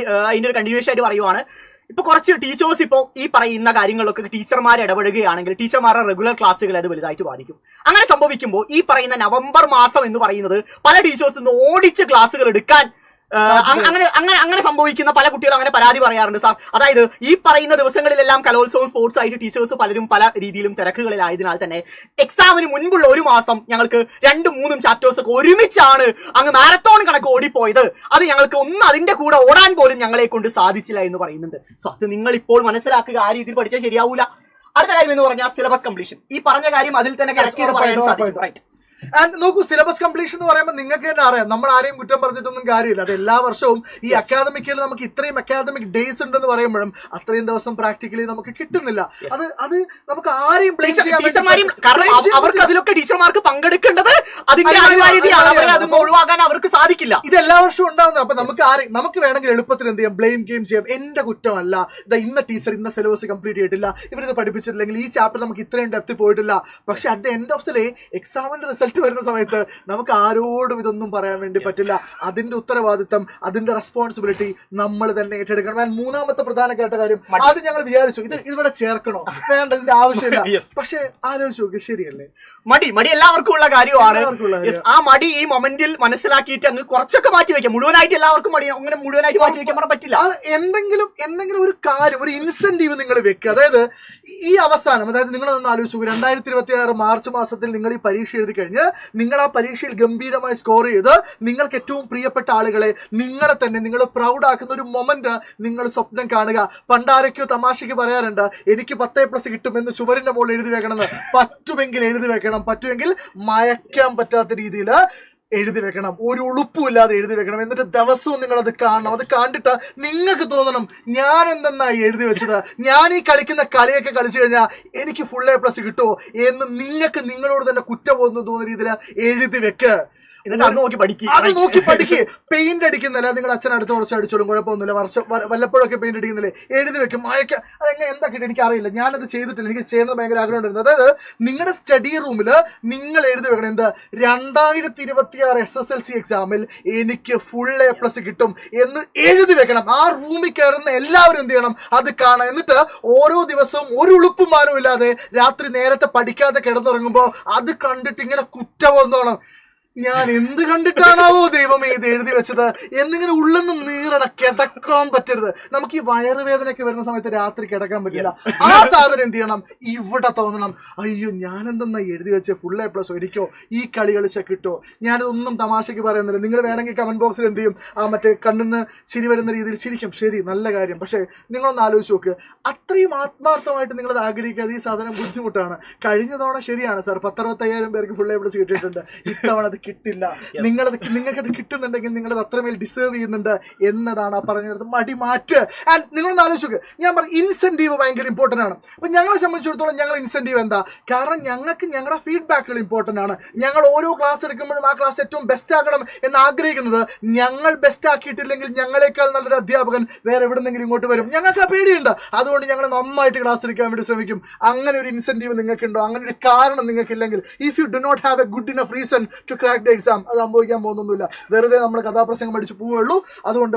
അതിന്റെ ഒരു കണ്ടിന്യൂഷൻ ആയിട്ട് പറയുവാണ്. ഇപ്പൊ കുറച്ച് ടീച്ചേഴ്സ് ഇപ്പോൾ ഈ പറയുന്ന കാര്യങ്ങളിലൊക്കെ ടീച്ചർമാർ ഇടപെടുകയാണെങ്കിൽ ടീച്ചർമാരുടെ റെഗുലർ ക്ലാസ്സുകൾ അത് വലുതായിട്ട് ബാധിക്കും. അങ്ങനെ സംഭവിക്കുമ്പോൾ ഈ പറയുന്ന നവംബർ മാസം എന്ന് പറയുന്നത് പല ടീച്ചേഴ്സ് ഓടിച്ച് ക്ലാസ്സുകൾ എടുക്കാൻ അങ്ങനെ സംഭവിക്കുന്ന പല കുട്ടികളും അങ്ങനെ പരാതി പറയാറുണ്ട് സാർ. അതായത് ഈ പറയുന്ന ദിവസങ്ങളിലെല്ലാം കലോത്സവം സ്പോർട്സ് ആയിട്ട് ടീച്ചേഴ്സ് പലരും പല രീതിയിലും തിരക്കുകളിലായതിനാൽ തന്നെ എക്സാമിന് മുൻപുള്ള ഒരു മാസം ഞങ്ങൾക്ക് 2-3 ചാപ്റ്റേഴ്സ് ഒക്കെ ഒരുമിച്ചാണ് അങ്ങ് മാരത്തോൺ കണക്ക് ഓടിപ്പോയത്. അത് ഞങ്ങൾക്ക് ഒന്നും അതിന്റെ കൂടെ ഓടാൻ പോലും ഞങ്ങളെ കൊണ്ട് സാധിച്ചില്ല എന്ന് പറയുന്നുണ്ട്. സോ അത് നിങ്ങൾ ഇപ്പോൾ മനസ്സിലാക്കുക, ആ രീതിയിൽ പഠിച്ചാൽ ശരിയാവൂല. അടുത്ത കാര്യം എന്ന് പറഞ്ഞാൽ സിലബസ് കംപ്ലീഷൻ. ഈ പറഞ്ഞ കാര്യം അതിൽ തന്നെ കണക്ട് ചെയ്ത് പറയാൻ സാധിക്കും. റൈറ്റ്. ആൻഡ് നോക്കൂ, സിലബസ് കംപ്ലീഷൻ എന്ന് പറയുമ്പോൾ നിങ്ങൾക്ക് തന്നെ അറിയാം, നമ്മൾ ആരെയും കുറ്റം പറഞ്ഞിട്ടൊന്നും കാര്യമില്ല. അത് എല്ലാ വർഷവും ഈ അക്കാദമിക്കിൽ നമുക്ക് ഇത്രയും അക്കാദമിക് ഡേയ്സ് ഉണ്ടെന്ന് പറയുമ്പോഴും അത്രയും ദിവസം പ്രാക്ടിക്കലി നമുക്ക് കിട്ടുന്നില്ല. അത് നമുക്ക് ആരെയും ബ്ലെയിം ചെയ്യാൻ, അവർക്ക് അതിലൊക്കെ ടീച്ചർമാർക്ക് പങ്കെടുക്കേണ്ടത് അതിന്റെ അനിവാര്യതയാണ്. അവരെ അത് ഒഴിവാക്കാൻ അവർക്ക് സാധിക്കില്ല. ഇത് എല്ലാ വർഷവും ഉണ്ടാവുന്നത്. അപ്പൊ നമുക്ക് വേണമെങ്കിൽ എളുപ്പത്തിൽ എന്ത് ചെയ്യാം, ബ്ലെയിം ഗെയിം ചെയ്യാം. എന്റെ കുറ്റമല്ല, ഇന്ന ടീച്ചർ ഇന്ന സിലബസ് കംപ്ലീറ്റ് ചെയ്തിട്ടില്ല, ഇവരിത് പഠിപ്പിച്ചിട്ടില്ലെങ്കിൽ ഈ ചാപ്റ്റർ നമുക്ക് ഇത്രയും ഡെപ്ത് പോയിട്ടില്ല. പക്ഷെ at the end of the day എക്സാമിന്റെ റിസൾട്ട് വരുന്ന സമയത്ത് നമുക്ക് ആരോടും ഇതൊന്നും പറയാൻ വേണ്ടി പറ്റില്ല. അതിന്റെ ഉത്തരവാദിത്തം, അതിന്റെ റെസ്പോൺസിബിലിറ്റി നമ്മൾ തന്നെ ഏറ്റെടുക്കണം. മൂന്നാമത്തെ പ്രധാനപ്പെട്ട കാര്യം, അത് ഞങ്ങൾ വിചാരിച്ചു ഇത് ഇവിടെ ചേർക്കണോ, വേണ്ട, ഇതിന്റെ ആവശ്യമില്ല. പക്ഷെ ആലോചിച്ച് നോക്കി, ശരിയല്ലേ, മടി എല്ലാവർക്കും ഉള്ള കാര്യമാണ്. ആ മടി ഈ മൊമെന്റിൽ മനസ്സിലാക്കിയിട്ട് അങ്ങ് കുറച്ചൊക്കെ മാറ്റി വെക്കാം. മുഴുവനായിട്ട് എല്ലാവർക്കും മടി അങ്ങനെ മുഴുവനായിട്ട് മാറ്റി വെക്കാൻ പറ്റില്ല. എന്തെങ്കിലും ഒരു കാര്യം, ഒരു ഇൻസെന്റീവ് നിങ്ങൾ വെക്കുക. അതായത് ഈ അവസാനം, അതായത് നിങ്ങളൊന്ന് ആലോചിച്ചു, 2026 മാർച്ച് മാസത്തിൽ നിങ്ങൾ ഈ പരീക്ഷ എഴുതി കഴിഞ്ഞ് നിങ്ങൾ ആ പരീക്ഷയിൽ ഗംഭീരമായി സ്കോർ ചെയ്ത് നിങ്ങൾക്ക് ഏറ്റവും പ്രിയപ്പെട്ട ആളുകളെ, നിങ്ങളെ തന്നെ നിങ്ങൾ പ്രൗഡ് ആക്കുന്ന ഒരു മൊമെന്റ് നിങ്ങൾ സ്വപ്നം കാണുക. പണ്ടാരൊക്കെയോ തമാശയ്ക്ക് പറയാറുണ്ട്, എനിക്ക് 10+ കിട്ടുമെന്ന് ചുമരിന്റെ മുകളിൽ എഴുതി വെക്കണമെന്ന്. പറ്റുമെങ്കിൽ എഴുതി വെക്കണം, പറ്റുമെങ്കിൽ മയക്കാൻ പറ്റാത്ത രീതിയിൽ എഴുതി വെക്കണം, ഒരു ഉളുപ്പുമില്ലാതെ എഴുതി വെക്കണം. എന്നിട്ട് ദിവസവും നിങ്ങൾ അത് കാണണം. അത് കണ്ടിട്ട് നിങ്ങൾക്ക് തോന്നണം, ഞാൻ എന്തെന്നായി എഴുതി വെച്ചത്, ഞാൻ ഈ കളിക്കുന്ന കളിയൊക്കെ കളിച്ചു കഴിഞ്ഞാൽ എനിക്ക് ഫുൾ A+ കിട്ടുമോ എന്ന് നിങ്ങൾക്ക് നിങ്ങളോട് തന്നെ കുറ്റബോധം തോന്നുന്ന രീതിയിൽ എഴുതി വെക്ക്. അത് നോക്കി പഠിക്ക്. പെയിന്റ് അടിക്കുന്നില്ല, നിങ്ങളുടെ അച്ഛൻ അടുത്ത വർഷം അടിച്ചോളും, കുഴപ്പമൊന്നുമില്ല. വല്ലപ്പോഴൊക്കെ പെയിന്റ് അടിക്കുന്നില്ലേ, എഴുതി വെക്കും. അയക്ക അതെങ്ങനെ എന്താ കിട്ടും എനിക്ക് അറിയില്ല, ഞാനത് ചെയ്തിട്ടില്ല, എനിക്ക് ചെയ്യുന്നത് ഭയങ്കര ആഗ്രഹം ഉണ്ടായിരുന്നു. അതായത് നിങ്ങളുടെ സ്റ്റഡി റൂമിൽ നിങ്ങൾ എഴുതി വെക്കണം, എന്ത് 2026 SSLC എക്സാമിൽ എനിക്ക് ഫുൾ A+ കിട്ടും എന്ന് എഴുതി വെക്കണം. ആ റൂമിൽ കയറുന്ന എല്ലാവരും എന്ത് ചെയ്യണം, അത് കാണാം. എന്നിട്ട് ഓരോ ദിവസവും ഒരു ഉളുപ്പുമാനും ഇല്ലാതെ രാത്രി നേരത്തെ പഠിക്കാതെ കിടന്നുറങ്ങുമ്പോൾ അത് കണ്ടിട്ട് ഇങ്ങനെ കുറ്റബോധം, ഞാൻ എന്ത് കണ്ടിട്ടാണാവോ ദൈവമേ ഇത് എഴുതി വെച്ചത് എന്നിങ്ങനെ ഉള്ളെന്ന് നീറണ, കിടക്കാൻ പറ്റരുത്. നമുക്ക് ഈ വയറുവേദനയൊക്കെ വരുന്ന സമയത്ത് രാത്രി കിടക്കാൻ പറ്റില്ല. ആ സാധനം എന്ത് ചെയ്യണം, ഇവിടെ തോന്നണം, അയ്യോ ഞാൻ എന്തെന്നാ എഴുതി വെച്ച് ഫുൾ A+ ഒരിക്കോ ഈ കളി കളിച്ച കിട്ടോ. ഞാനിതൊന്നും തമാശയ്ക്ക് പറയുന്നില്ല. നിങ്ങൾ വേണമെങ്കിൽ കമന്റ് ബോക്സിൽ എന്ത് ചെയ്യും, മറ്റേ കണ്ണിന്ന് ചിരി വരുന്ന രീതിയിൽ ചിരിക്കും, ശരി, നല്ല കാര്യം. പക്ഷെ നിങ്ങളൊന്ന് ആലോചിച്ച് നോക്ക്, അത്രയും ആത്മാർത്ഥമായിട്ട് നിങ്ങളത് ആഗ്രഹിക്കാതെ ഈ സാധനം ബുദ്ധിമുട്ടാണ്. കഴിഞ്ഞ തവണ ശരിയാണ് സാർ, 10-65 പേർക്ക് ഫുൾ A+ കിട്ടിയിട്ടുണ്ട്. ഇത്തവണ അത് കിട്ടില്ല. നിങ്ങൾക്കത് കിട്ടുന്നുണ്ടെങ്കിൽ നിങ്ങളത് അത്രമേൽ ഡിസേർവ് ചെയ്യുന്നുണ്ട് എന്നതാണ് ആ പറഞ്ഞത്. മടി മാറ്റ്. ആൻഡ് നിങ്ങളൊന്ന് ആലോചിക്കുക, ഞാൻ പറഞ്ഞു ഇൻസെന്റീവ് ഭയങ്കര ഇമ്പോർട്ടന്റ് ആണ്. അപ്പൊ ഞങ്ങളെ സംബന്ധിച്ചിടത്തോളം ഞങ്ങൾ ഇൻസെന്റീവ് എന്താ? കാരണം ഞങ്ങൾക്ക് ഞങ്ങളുടെ ഫീഡ്ബാക്കുകൾ ഇമ്പോർട്ടന്റ് ആണ്. ഞങ്ങൾ ഓരോ ക്ലാസ് എടുക്കുമ്പോഴും ആ ക്ലാസ് ഏറ്റവും ബെസ്റ്റ് ആക്കണം എന്ന് ആഗ്രഹിക്കുന്നത്. ഞങ്ങൾ ബെസ്റ്റ് ആക്കിയിട്ടില്ലെങ്കിൽ ഞങ്ങളെക്കാൾ നല്ലൊരു അധ്യാപകൻ വേറെ എവിടെന്നെങ്കിലും ഇങ്ങോട്ട് വരും. ഞങ്ങൾക്ക് ആ പേടിയുണ്ട്. അതുകൊണ്ട് ഞങ്ങൾ നന്നായിട്ട് ക്ലാസ് എടുക്കാൻ വേണ്ടി ശ്രമിക്കും. അങ്ങനെ ഒരു ഇൻസെന്റീവ് നിങ്ങൾക്കുണ്ടോ? അങ്ങനെ ഒരു കാരണം നിങ്ങൾക്കില്ലെങ്കിൽ, if you do not have a good enough reason to crack the exam, അത് സംഭവിക്കാൻ പോകുന്നൊന്നുമില്ല. വെറുതെ നമ്മൾ കഥാപ്രസംഗം പഠിച്ചു പോവുള്ളൂ. അതുകൊണ്ട്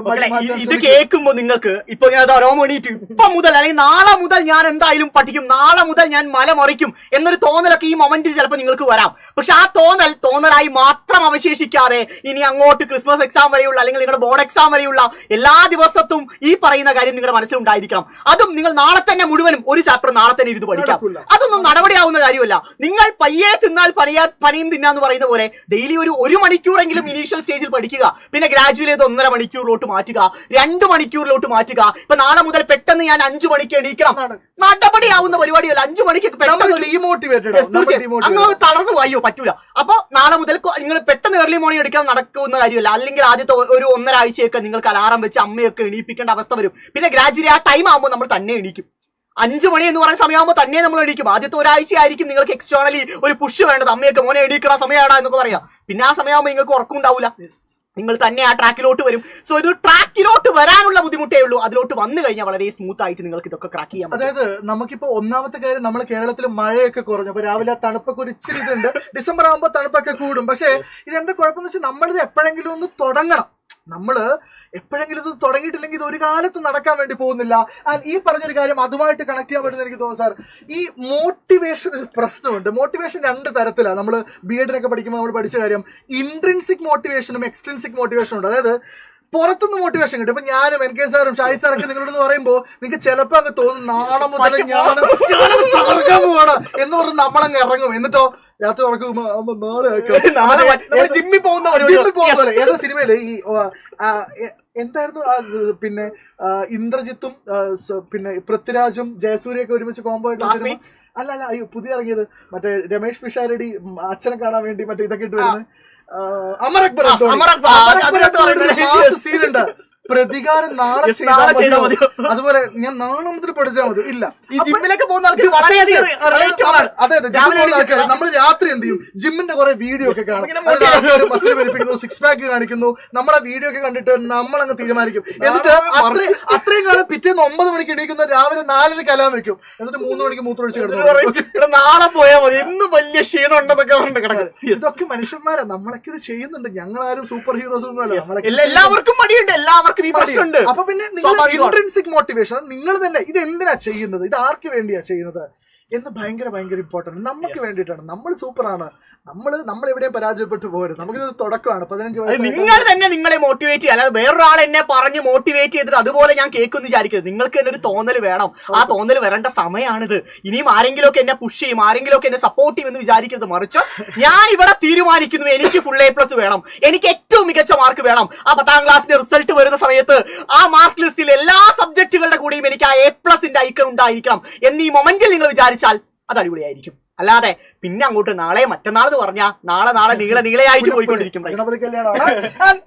ഇത് കേൾക്കുമ്പോ നിങ്ങൾക്ക് ഇപ്പൊ ഞാൻ വേണ്ടിയിട്ട് ഇപ്പൊ മുതൽ അല്ലെങ്കിൽ നാളെ മുതൽ ഞാൻ എന്തായാലും പഠിക്കും, നാളെ മുതൽ ഞാൻ മല മറിക്കും എന്നൊരു തോന്നലൊക്കെ ഈ മൊമെന്റിൽ ചിലപ്പോൾ നിങ്ങൾക്ക് വരാം. പക്ഷെ ആ തോന്നലായി മാത്രം അവശേഷിക്കാതെ ഇനി അങ്ങോട്ട് ക്രിസ്മസ് എക്സാം വരെയുള്ള അല്ലെങ്കിൽ നിങ്ങളുടെ ബോർഡ് എക്സാം വരെയുള്ള എല്ലാ ദിവസത്തും ഈ പറയുന്ന കാര്യം നിങ്ങളുടെ മനസ്സിലുണ്ടായിരിക്കണം. അതും നിങ്ങൾ നാളെ തന്നെ മുഴുവനും ഒരു ചാപ്റ്റർ നാളെ തന്നെ ഇരുന്ന് പഠിക്കാം. അതൊന്നും നടപടിയാവുന്ന കാര്യമല്ല. നിങ്ങൾ പയ്യെ തിന്നാൽ പനിയും തിന്നാന്ന് പറയുന്ന പോലെ ഡെയിലി ഒരു മണിക്കൂറെങ്കിലും ഇനീഷ്യൽ സ്റ്റേജിൽ പഠിക്കുക. പിന്നെ ഗ്രാജുവൽ ചെയ്ത് 1.5 മണിക്കൂറിലോട്ട് മാറ്റുക, 2 മണിക്കൂറിലോട്ട് മാറ്റുക. ഇപ്പൊ നാളെ മുതൽ പെട്ടെന്ന് ഞാൻ 5 മണിക്ക് എണീക്കണം, നടപടിയാവുന്ന പരിപാടിയല്ല. 5 മണിക്ക് അങ്ങ് തളർന്നു പോയോ പറ്റൂല. അപ്പൊ നാളെ മുതൽ നിങ്ങൾ പെട്ടെന്ന് ഏർലി മോർണിംഗ് എടുക്കാൻ നടക്കുന്ന കാര്യമല്ല. അല്ലെങ്കിൽ ആദ്യത്തെ ഒരു 1.5 ആഴ്ചയൊക്കെ നിങ്ങൾക്ക് അലാറം വെച്ച് അമ്മയൊക്കെ എണീപ്പിക്കേണ്ട അവസ്ഥ വരും. പിന്നെ ഗ്രാജുവലി ആ ടൈം ആകുമ്പോൾ നമ്മൾ തന്നെ എണീക്കും. 5 മണി എന്ന് പറയുന്ന സമയമാകുമ്പോൾ തന്നെ നമ്മൾ എണീക്കും. ആദ്യത്തെ ഒരാഴ്ച ആയിരിക്കും നിങ്ങൾക്ക് എക്സ്റ്റേണലി ഒരു പുഷ് വേണ്ടത്. അമ്മയൊക്കെ മോനെ എണീക്കണ സമയമാടാ എന്നൊക്കെ പറയാം. പിന്നെ ആ സമയമാകുമ്പോൾ നിങ്ങൾക്ക് ഉറക്കുണ്ടാവില്ല. നിങ്ങൾ തന്നെ ആ ട്രാക്കിലോട്ട് വരും. സോ ഇത് ട്രാക്കിലോട്ട് വരാനുള്ള ബുദ്ധിമുട്ടേ ഉള്ളൂ. അതിലോട്ട് വന്നു കഴിഞ്ഞാൽ വളരെ സ്മൂത്ത് ആയിട്ട് നിങ്ങൾക്ക് ഇതൊക്കെ ക്രാക്ക് ചെയ്യാം. അതായത് നമുക്കിപ്പോ ഒന്നാമത്തെ കാര്യം, നമ്മൾ കേരളത്തിൽ മഴയൊക്കെ കുറഞ്ഞു. അപ്പൊ രാവിലെ തണുപ്പൊക്കെ ഒരു ഇച്ചിരി ഇതുണ്ട്. ഡിസംബർ ആകുമ്പോൾ തണുപ്പൊക്കെ കൂടും. പക്ഷെ ഇതെന്താ കുഴപ്പമെന്ന് വെച്ചാൽ നമ്മളിത് എപ്പോഴെങ്കിലും ഒന്ന് തുടങ്ങണം. നമ്മള് എപ്പോഴെങ്കിലും ഇത് തുടങ്ങിയിട്ടില്ലെങ്കിൽ ഇത് ഒരു കാലത്ത് നടക്കാൻ വേണ്ടി പോകുന്നില്ല. ആൻഡ് ഈ പറഞ്ഞൊരു കാര്യം അതുമായിട്ട് കണക്ട് ചെയ്യാൻ പറ്റുന്ന എനിക്ക് തോന്നുന്നു സാർ, ഈ മോട്ടിവേഷൻ ഒരു പ്രശ്നമുണ്ട്. മോട്ടിവേഷൻ 2 തരത്തിലാണ്. നമ്മൾ BEdനൊക്കെ പഠിക്കുമ്പോൾ നമ്മൾ പഠിച്ച കാര്യം, ഇൻട്രിൻസിക് മോട്ടിവേഷനും എക്സ്ട്രിൻസിക് മോട്ടിവേഷനും ഉണ്ട്. അതായത് പുറത്തുനിന്ന് മോട്ടിവേഷൻ കിട്ടും. ഇപ്പൊ ഞാനും NK സാറും ഷാഹിദ് സാറൊക്കെ നിങ്ങളോട് പറയുമ്പോൾ നിങ്ങൾക്ക് ചിലപ്പോ അങ്ങ് തോന്നും നാളെ മുതൽ ഞാൻ തകർക്കാൻ പോവാണ് എന്ന് പറഞ്ഞ് നമ്മളങ്ങ് ഇറങ്ങും. എന്നിട്ടോ രാത്രി ഉറക്കുമ്പോ നാളെ ജിമ്മിൽ പോകുന്ന ഏതോ സിനിമയില് ഈ എന്തായിരുന്നു പിന്നെ ഇന്ദ്രജിത്തും പിന്നെ പൃഥ്വിരാജും ജയസൂര്യയൊക്കെ ഒരുമിച്ച് കോംബോ ആയിട്ട് അല്ല അയ്യോ പുതിയ ഇറങ്ങിയത് മറ്റേ രമേഷ് പിഷാരടി അച്ഛനെ കാണാൻ വേണ്ടി മറ്റേ ഇതൊക്കെ ഇട്ട് വരുന്നത് അമർ അക്ബർ സീനുണ്ട്. പ്രതികാരം നാളെ ചെയ്താൽ മതി. അതുപോലെ ഞാൻ നാളെ മുതൽ പഠിച്ചാൽ മതി. ഇല്ല, ജിമ്മിലൊക്കെ പോകുന്ന അതെ നമ്മൾ രാത്രി എന്ത് ചെയ്യും, ജിമ്മിന്റെ കുറെ വീഡിയോ ഒക്കെ കാണും. മസിൽ വലിപ്പിക്കുന്നു, 6 പാക്ക് കാണിക്കുന്നു. നമ്മളെ വീഡിയോ ഒക്കെ കണ്ടിട്ട് നമ്മളങ്ങ് തീരുമാനിക്കും. എന്നിട്ട് അത്രയും കാലം പിറ്റേന്ന് 9 മണിക്ക് എണീക്കുന്ന രാവിലെ 4:30 കലാൻ വെക്കും. എന്നിട്ട് 3 മണിക്ക് മൂത്രമൊഴിച്ച് കിടന്നു നാളെ പോയാൽ മതി. എന്നും വലിയ ക്ഷീണം ഉണ്ടെന്നൊക്കെ പറഞ്ഞിട്ട് കിടക്കും. ഇതൊക്കെ മനുഷ്യന്മാരാ, നമ്മളൊക്കെ ഇത് ചെയ്യുന്നുണ്ട്. ഞങ്ങളാരും സൂപ്പർ ഹീറോസ് ഒന്നുമല്ല. എല്ലാവർക്കും മടിയുണ്ട്, എല്ലാവർക്കും ഈ പ്രശ്നമുണ്ട്. അപ്പൊ പിന്നെ ഇൻട്രിൻസിക് മോട്ടിവേഷൻ നിങ്ങൾ തന്നെ ഇത് എന്തിനാ ചെയ്യുന്നത്, ഇത് ആർക്ക് വേണ്ടിയാ ചെയ്യുന്നത് എന്ന് ഭയങ്കര ഇമ്പോർട്ടന്റ്. നമുക്ക് വേണ്ടിയിട്ടാണ്. നമ്മൾ സൂപ്പറാണ്. നമ്മൾ എവിടെയും പരാജയപ്പെട്ടു പോകരുത്. നമുക്കിത് തുടക്കമാണ്. 15 വയസ്സ് നിങ്ങൾ തന്നെ നിങ്ങളെ മോട്ടിവേറ്റ് ചെയ്യുക. അല്ലാതെ വേറൊരാൾ എന്നെ പറഞ്ഞ് മോട്ടിവേറ്റ് ചെയ്തിട്ട് അതുപോലെ ഞാൻ കേൾക്കുമെന്ന് വിചാരിക്കരുത്. നിങ്ങൾക്ക് തന്നെ ഒരു തോന്നൽ വേണം. ആ തോന്നൽ വരേണ്ട സമയമാണിത്. ഇനിയും ആരെങ്കിലും ഒക്കെ എന്നെ പുഷ് ചെയ്യും, ആരെങ്കിലും ഒക്കെ എന്നെ സപ്പോർട്ട് ചെയ്യുമെന്ന് വിചാരിക്കരുത്. മറിച്ച് ഞാൻ ഇവിടെ തീരുമാനിക്കുന്നു, എനിക്ക് ഫുൾ A+ വേണം, എനിക്ക് ഏറ്റവും മികച്ച മാർക്ക് വേണം. ആ 10ാം ക്ലാസ്സിന്റെ റിസൾട്ട് വരുന്ന സമയത്ത് ആ മാർക്ക് ലിസ്റ്റിൽ എല്ലാ സബ്ജക്റ്റുകളുടെ കൂടെയും എനിക്ക് ആ A+ന്റെ ഐക്കൺ ഉണ്ടായിരിക്കണം എന്നീ മൊമെന്റിൽ നിങ്ങൾ വിചാരിച്ചാൽ അത് അടിപൊളിയായിരിക്കും. അല്ലാതെ പിന്നെ അങ്ങോട്ട് നാളെ മറ്റന്നാൾ എന്ന് പറഞ്ഞാൽ നാളെ നീളയായിട്ട് പോയിക്കൊണ്ടിരിക്കും.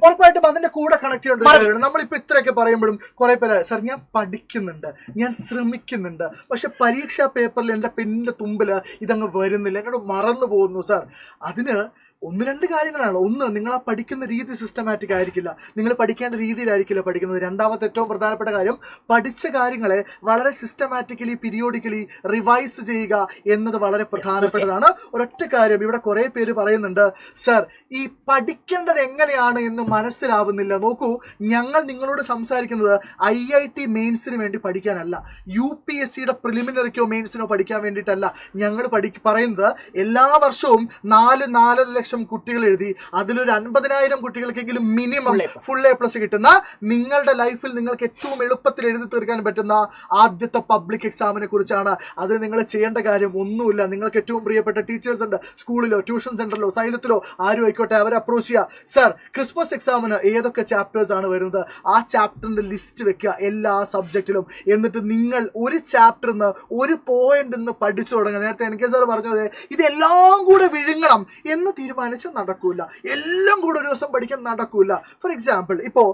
ഉറപ്പായിട്ടും അതിന്റെ കൂടെ കണക്ട് ചെയ്യേണ്ട നമ്മളിപ്പോ ഇത്രയൊക്കെ പറയുമ്പോഴും കുറെ പേര് സാർ ഞാൻ പഠിക്കുന്നുണ്ട്, ഞാൻ ശ്രമിക്കുന്നുണ്ട്, പക്ഷെ പരീക്ഷാ പേപ്പറിൽ എന്റെ പെന്നിന്റെ തുമ്പില് ഇതങ്ങ് വരുന്നില്ല, എന്നോട് മറന്നു പോകുന്നു സാർ. അതിന് 1-2 കാര്യങ്ങളാണ്. ഒന്ന്, നിങ്ങൾ ആ പഠിക്കുന്ന രീതി സിസ്റ്റമാറ്റിക് ആയിരിക്കില്ല, നിങ്ങൾ പഠിക്കേണ്ട രീതിയിലായിരിക്കില്ല പഠിക്കുന്നത്. രണ്ടാമത്തെ ഏറ്റവും പ്രധാനപ്പെട്ട കാര്യം, പഠിച്ച കാര്യങ്ങളെ വളരെ സിസ്റ്റമാറ്റിക്കലി പീരിയോഡിക്കലി റിവൈസ് ചെയ്യുക എന്നത് വളരെ പ്രധാനപ്പെട്ടതാണ്. ഒരൊറ്റ കാര്യം ഇവിടെ കുറെ പേര് പറയുന്നുണ്ട്, സർ ഈ പഠിക്കേണ്ടത് എങ്ങനെയാണ് എന്ന് മനസ്സിലാവുന്നില്ല. നോക്കൂ, ഞങ്ങൾ നിങ്ങളോട് സംസാരിക്കുന്നത് IIT മെയിൻസിന് വേണ്ടി പഠിക്കാനല്ല, UPSCയുടെ പ്രിലിമിനറിക്കോ മെയിൻസിനോ പഠിക്കാൻ വേണ്ടിയിട്ടല്ല. ഞങ്ങൾ പറയുന്നത് എല്ലാ വർഷവും 4.5 ലക്ഷം കുട്ടികൾ എഴുതി അതിലൊരു 50,000 കുട്ടികൾക്കെങ്കിലും മിനിമം ഫുൾ A+ കിട്ടുന്ന, നിങ്ങളുടെ ലൈഫിൽ നിങ്ങൾക്ക് ഏറ്റവും എളുപ്പത്തിൽ എഴുതി തീർക്കാൻ പറ്റുന്ന ആദ്യത്തെ പബ്ലിക് എക്സാമിനെ കുറിച്ചാണ്. അത് നിങ്ങൾ ചെയ്യേണ്ട കാര്യം ഒന്നുമില്ല. നിങ്ങൾക്ക് ഏറ്റവും പ്രിയപ്പെട്ട ടീച്ചേഴ്സ് ഉണ്ട്, സ്കൂളിലോ ട്യൂഷൻ സെന്ററിലോ സൈലത്തിലോ ആരും ആയിക്കോട്ടെ, അവരെ അപ്രോച്ച് ചെയ്യുക. സർ ക്രിസ്മസ് എക്സാമിന് ഏതൊക്കെ ചാപ്റ്റേഴ്സ് ആണ് വരുന്നത്, ആ ചാപ്റ്ററിന്റെ ലിസ്റ്റ് വെക്കുക എല്ലാ സബ്ജക്റ്റിലും. എന്നിട്ട് നിങ്ങൾ ഒരു ചാപ്റ്ററിന്ന് ഒരു പോയിന്റ് പഠിച്ചു തുടങ്ങുക. നേരത്തെ NK സാർ പറഞ്ഞത് ഇതെല്ലാം കൂടെ വിഴുങ്ങണം എന്ന് തീരുമാനിക്കും. തീരുമാനിച്ച് നടക്കൂല. എല്ലാം കൂടെ ഒരു ദിവസം പഠിക്കാൻ നടക്കൂല. ഫോർ എക്സാമ്പിൾ, ഇപ്പോ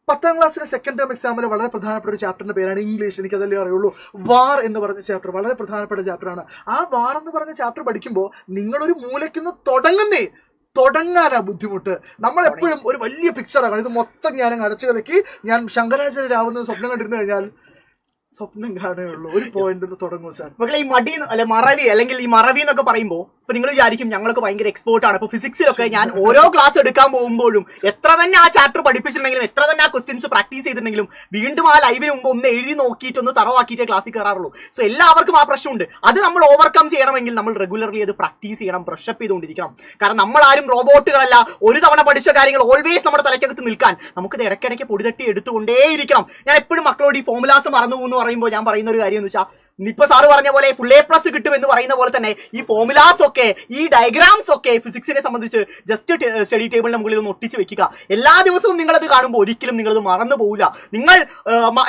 10ാം ക്ലാസ്സിലെ സെക്കൻഡ് ടേം എക്സാമിൽ വളരെ പ്രധാനപ്പെട്ട ഒരു ചാപ്റ്ററിന്റെ പേരാണ് ഇംഗ്ലീഷ്. എനിക്കതല്ലേ അറിയുള്ളൂ. വാർ എന്ന് പറഞ്ഞ ചാപ്റ്റർ വളരെ പ്രധാനപ്പെട്ട ചാപ്റ്ററാണ്. ആ വാർ എന്ന് പറഞ്ഞ ചാപ്റ്റർ പഠിക്കുമ്പോൾ നിങ്ങളൊരു മൂലയ്ക്കൊന്ന് തുടങ്ങാനാ ബുദ്ധിമുട്ട്. നമ്മളെപ്പോഴും ഒരു വലിയ പിക്ചറാണ്. ഇത് മൊത്തം ഞാൻ അരച്ചു കലക്കി ഞാൻ ശങ്കരാചാര്യരാവുന്ന സ്വപ്നം കണ്ടിരുന്നു കഴിഞ്ഞാൽ സ്വപ്നം കാണുകയുള്ളൂ. ഒരു പോയിന്റ് തുടങ്ങും സാർ. മക്കളെ ഈ മടി അല്ലെ മറവി അല്ലെങ്കിൽ ഈ മറവി എന്നൊക്കെ പറയുമ്പോൾ ഇപ്പൊ നിങ്ങൾ വിചാരിക്കും ഞങ്ങളൊക്കെ ഭയങ്കര എക്സ്പേർട്ട് ആണ്. ഇപ്പൊ ഫിസിക്സിലൊക്കെ ഞാൻ ഓരോ ക്ലാസ് എടുക്കാൻ പോകുമ്പോഴും എത്ര തന്നെ ആ ചാപ്റ്റർ പഠിപ്പിച്ചിട്ടുണ്ടെങ്കിലും എത്ര തന്നെ ആ ക്വസ്റ്റ്യൻസ് പ്രാക്ടീസ് ചെയ്തിട്ടുണ്ടെങ്കിലും വീണ്ടും ആ ലൈവിന് മുമ്പ് ഒന്ന് എഴുതി നോക്കിയിട്ട് ഒന്ന് തറവാക്കിയിട്ടേ ക്ലാസ്സിൽ കയറാറുള്ളൂ. സോ എല്ലാവർക്കും ആ പ്രശ്നമുണ്ട്. അത് നമ്മൾ ഓവർകം ചെയ്യണമെങ്കിൽ നമ്മൾ റെഗുലർലി അത് പ്രാക്ടീസ് ചെയ്യണം, ബ്രഷപ്പ് ചെയ്തുകൊണ്ടിരിക്കണം. കാരണം നമ്മൾ ആരും റോബോട്ടുകളല്ല. ഒരു തവണ പഠിച്ച കാര്യങ്ങൾ ഓൾവേസ് നമ്മുടെ തലയ്ക്കകത്ത് നിൽക്കാൻ നമുക്കിത് ഇടയ്ക്കിടയ്ക്ക് പൊടിതട്ടി എടുത്തുകൊണ്ടേയിരിക്കണം. ഞാൻ എപ്പോഴും മക്കളോട് ഈ ഫോമുലാസ് മറന്നു എന്ന് പറയുമ്പോൾ ഞാൻ പറയുന്ന ഒരു കാര്യം എന്ന് വെച്ചാൽ, ഇപ്പൊ സാറ് പറഞ്ഞ പോലെ ഫുൾ A+ കിട്ടും എന്ന് പറയുന്ന പോലെ തന്നെ ഈ ഫോമുലാസ് ഒക്കെ ഈ ഡയഗ്രാംസ് ഒക്കെ ഫിസിക്സിനെ സംബന്ധിച്ച് ജസ്റ്റ് സ്റ്റഡി ടേബിളിന്റെ മുകളിൽ ഒന്ന് ഒട്ടിച്ച് വെക്കുക. എല്ലാ ദിവസവും നിങ്ങളത് കാണുമ്പോൾ ഒരിക്കലും നിങ്ങളത് മറന്നു പോകില്ല. നിങ്ങൾ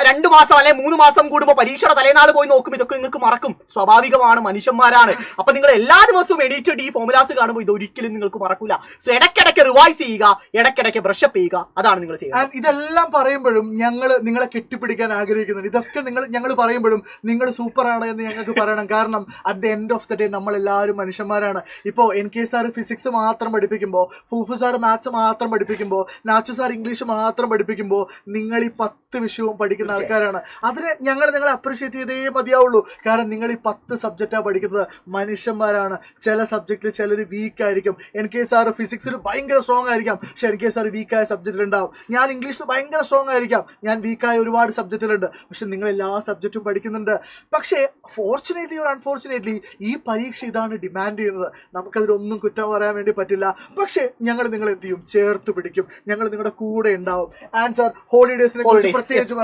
2 മാസം അല്ലെങ്കിൽ 3 മാസം കൂടുമ്പോൾ പരീക്ഷയുടെ തലേനാൾ പോയി നോക്കും, ഇതൊക്കെ നിങ്ങൾക്ക് മറക്കും. സ്വാഭാവികമാണ്, മനുഷ്യന്മാരാണ്. അപ്പൊ നിങ്ങൾ എല്ലാ ദിവസവും എണീറ്റിട്ട് ഈ ഫോമുലാസ് കാണുമ്പോൾ ഇത് ഒരിക്കലും നിങ്ങൾക്ക് മറക്കൂല. സോ ഇടയ്ക്കിടയ്ക്ക് റിവൈസ് ചെയ്യുക, ഇടയ്ക്കിടയ്ക്ക് ബ്രഷപ്പ് ചെയ്യുക. അതാണ് നിങ്ങൾ ചെയ്യുക. ഇതെല്ലാം പറയുമ്പോഴും ഞങ്ങൾ നിങ്ങളെ കെട്ടിപ്പിടിക്കാൻ ആഗ്രഹിക്കുന്നുണ്ട്. ഇതൊക്കെ ഞങ്ങൾ പറയുമ്പോഴും നിങ്ങൾ സൂപ്പർ ആണ് എന്ന് ഞങ്ങൾക്ക് പറയണം. കാരണം at the end of the day നമ്മൾ എല്ലാവരും മനുഷ്യന്മാരാണ്. ഇപ്പോൾ NK സാർ ഫിസിക്സ് മാത്രം പഠിപ്പിക്കുമ്പോൾ, ഫൂഫു സാർ മാത്സ് മാത്രം പഠിപ്പിക്കുമ്പോൾ, നാച്ചു സാർ ഇംഗ്ലീഷ് മാത്രം പഠിപ്പിക്കുമ്പോൾ നിങ്ങൾ ഈ 10 വിഷയവും പഠിക്കുന്ന ആൾക്കാരാണ്. അതിന് നിങ്ങളെ അപ്രീഷിയേറ്റ് ചെയ്തേ മതിയാവുള്ളൂ. കാരണം നിങ്ങൾ ഈ 10 സബ്ജക്റ്റാണ് പഠിക്കുന്നത്. മനുഷ്യന്മാരാണ്. ചില സബ്ജക്റ്റിൽ ചിലർ വീക്ക് ആയിരിക്കും. NK സാർ ഫിസിക്സിൽ ഭയങ്കര സ്ട്രോങ് ആയിരിക്കാം, പക്ഷെ NK സാർ വീക്കായ സബ്ജക്റ്റിലുണ്ടാവും. ഞാൻ ഇംഗ്ലീഷിൽ ഭയങ്കര സ്ട്രോങ് ആയിരിക്കാം, ഞാൻ വീക്കായ ഒരുപാട് സബ്ജക്റ്റിലുണ്ട്. പക്ഷെ നിങ്ങൾ എല്ലാ സബ്ജക്റ്റും പഠിക്കുന്നുണ്ട്. പക്ഷേ ഫോർച്ചുനേറ്റ്ലി ഓർ അൺഫോർച്ചുനേറ്റ്ലി ഈ പരീക്ഷ ഇതാണ് ഡിമാൻഡ് ചെയ്യുന്നത്. നമുക്കതിലൊന്നും കുറ്റം പറയാൻ വേണ്ടി പറ്റില്ല. പക്ഷെ ഞങ്ങൾ നിങ്ങൾ എന്ത് ചെയ്യും? ചേർത്ത് പിടിക്കും. ഞങ്ങൾ നിങ്ങളുടെ കൂടെ ഉണ്ടാവും. ആൻസർ ഹോളിഡേസിനെ കുറിച്ച് പ്രത്യേകിച്ച്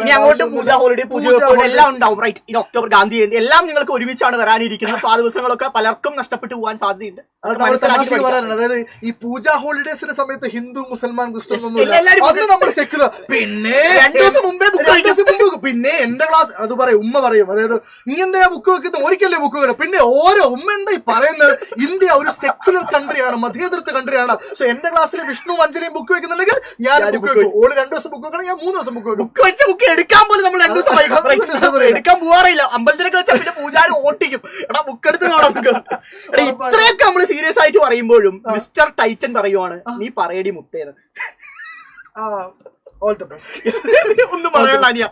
എല്ലാം ഉണ്ടാവും. റൈറ്റ്, ഈ ഒക്ടോബർ ഗാന്ധി ജയന്തി എല്ലാം നിങ്ങൾക്ക് ഒരുമിച്ചാണ് വരാനിരിക്കുന്നത്. ആ ദിവസങ്ങളൊക്കെ പലർക്കും നഷ്ടപ്പെട്ടു പോകാൻ സാധ്യതയുണ്ട്. അതായത് ഈ പൂജ ഹോളിഡേസിന്റെ സമയത്ത് ഹിന്ദു മുസൽമാൻ ക്രിസ്ത്യൻ നമ്മൾ സെക്യുലർ. പിന്നെ 2 ദിവസം മുമ്പേ പിന്നെ എന്റെ ക്ലാസ് അത് പറയും, ഉമ്മ പറയും, അതായത് നീ എന്തിനാ ബുക്ക് വെക്കുന്നത്, ഒരിക്കലേ ബുക്ക് വെക്കണം. പിന്നെ ഓരോ ഉമ്മ എന്താ ഈ പറയുന്നത്? ഇന്ത്യ ഒരു സെക്യുലർ കൺട്രിയാണ്, മധ്യതൃത്വ കൺട്രിയാണ്. സോ എന്റെ ക്ലാസ്സിൽ വിഷ്ണു അഞ്ജലിയും ബുക്ക് വെക്കുന്നുണ്ടെങ്കിൽ ഞാൻ ബുക്ക് വെക്കും. ഓള് 2 ദിവസം ബുക്ക് വെക്കണം, ഞാൻ 3 ദിവസം ബുക്ക് വെക്കും. ബുക്ക് വെച്ച ബുക്ക് എടുക്കാൻ പോലും നമ്മൾ 2 ദിവസം എടുക്കാൻ പോവാറില്ല. അമ്പലത്തിലൊക്കെ വെച്ചാൽ പിന്നെ പൂജാരി ഓട്ടിക്കും, എടാ ബുക്ക് എടുത്ത് കാണാം. ഇത്രയൊക്കെ നമ്മൾ സീരിയസ് ആയിട്ട് പറയുമ്പോഴും മിസ്റ്റർ ടൈറ്റൻ പറയുവാണ്, നീ പറയടി മുത്തേന്ന്. All the best. ഒന്നും പറയാനില്ല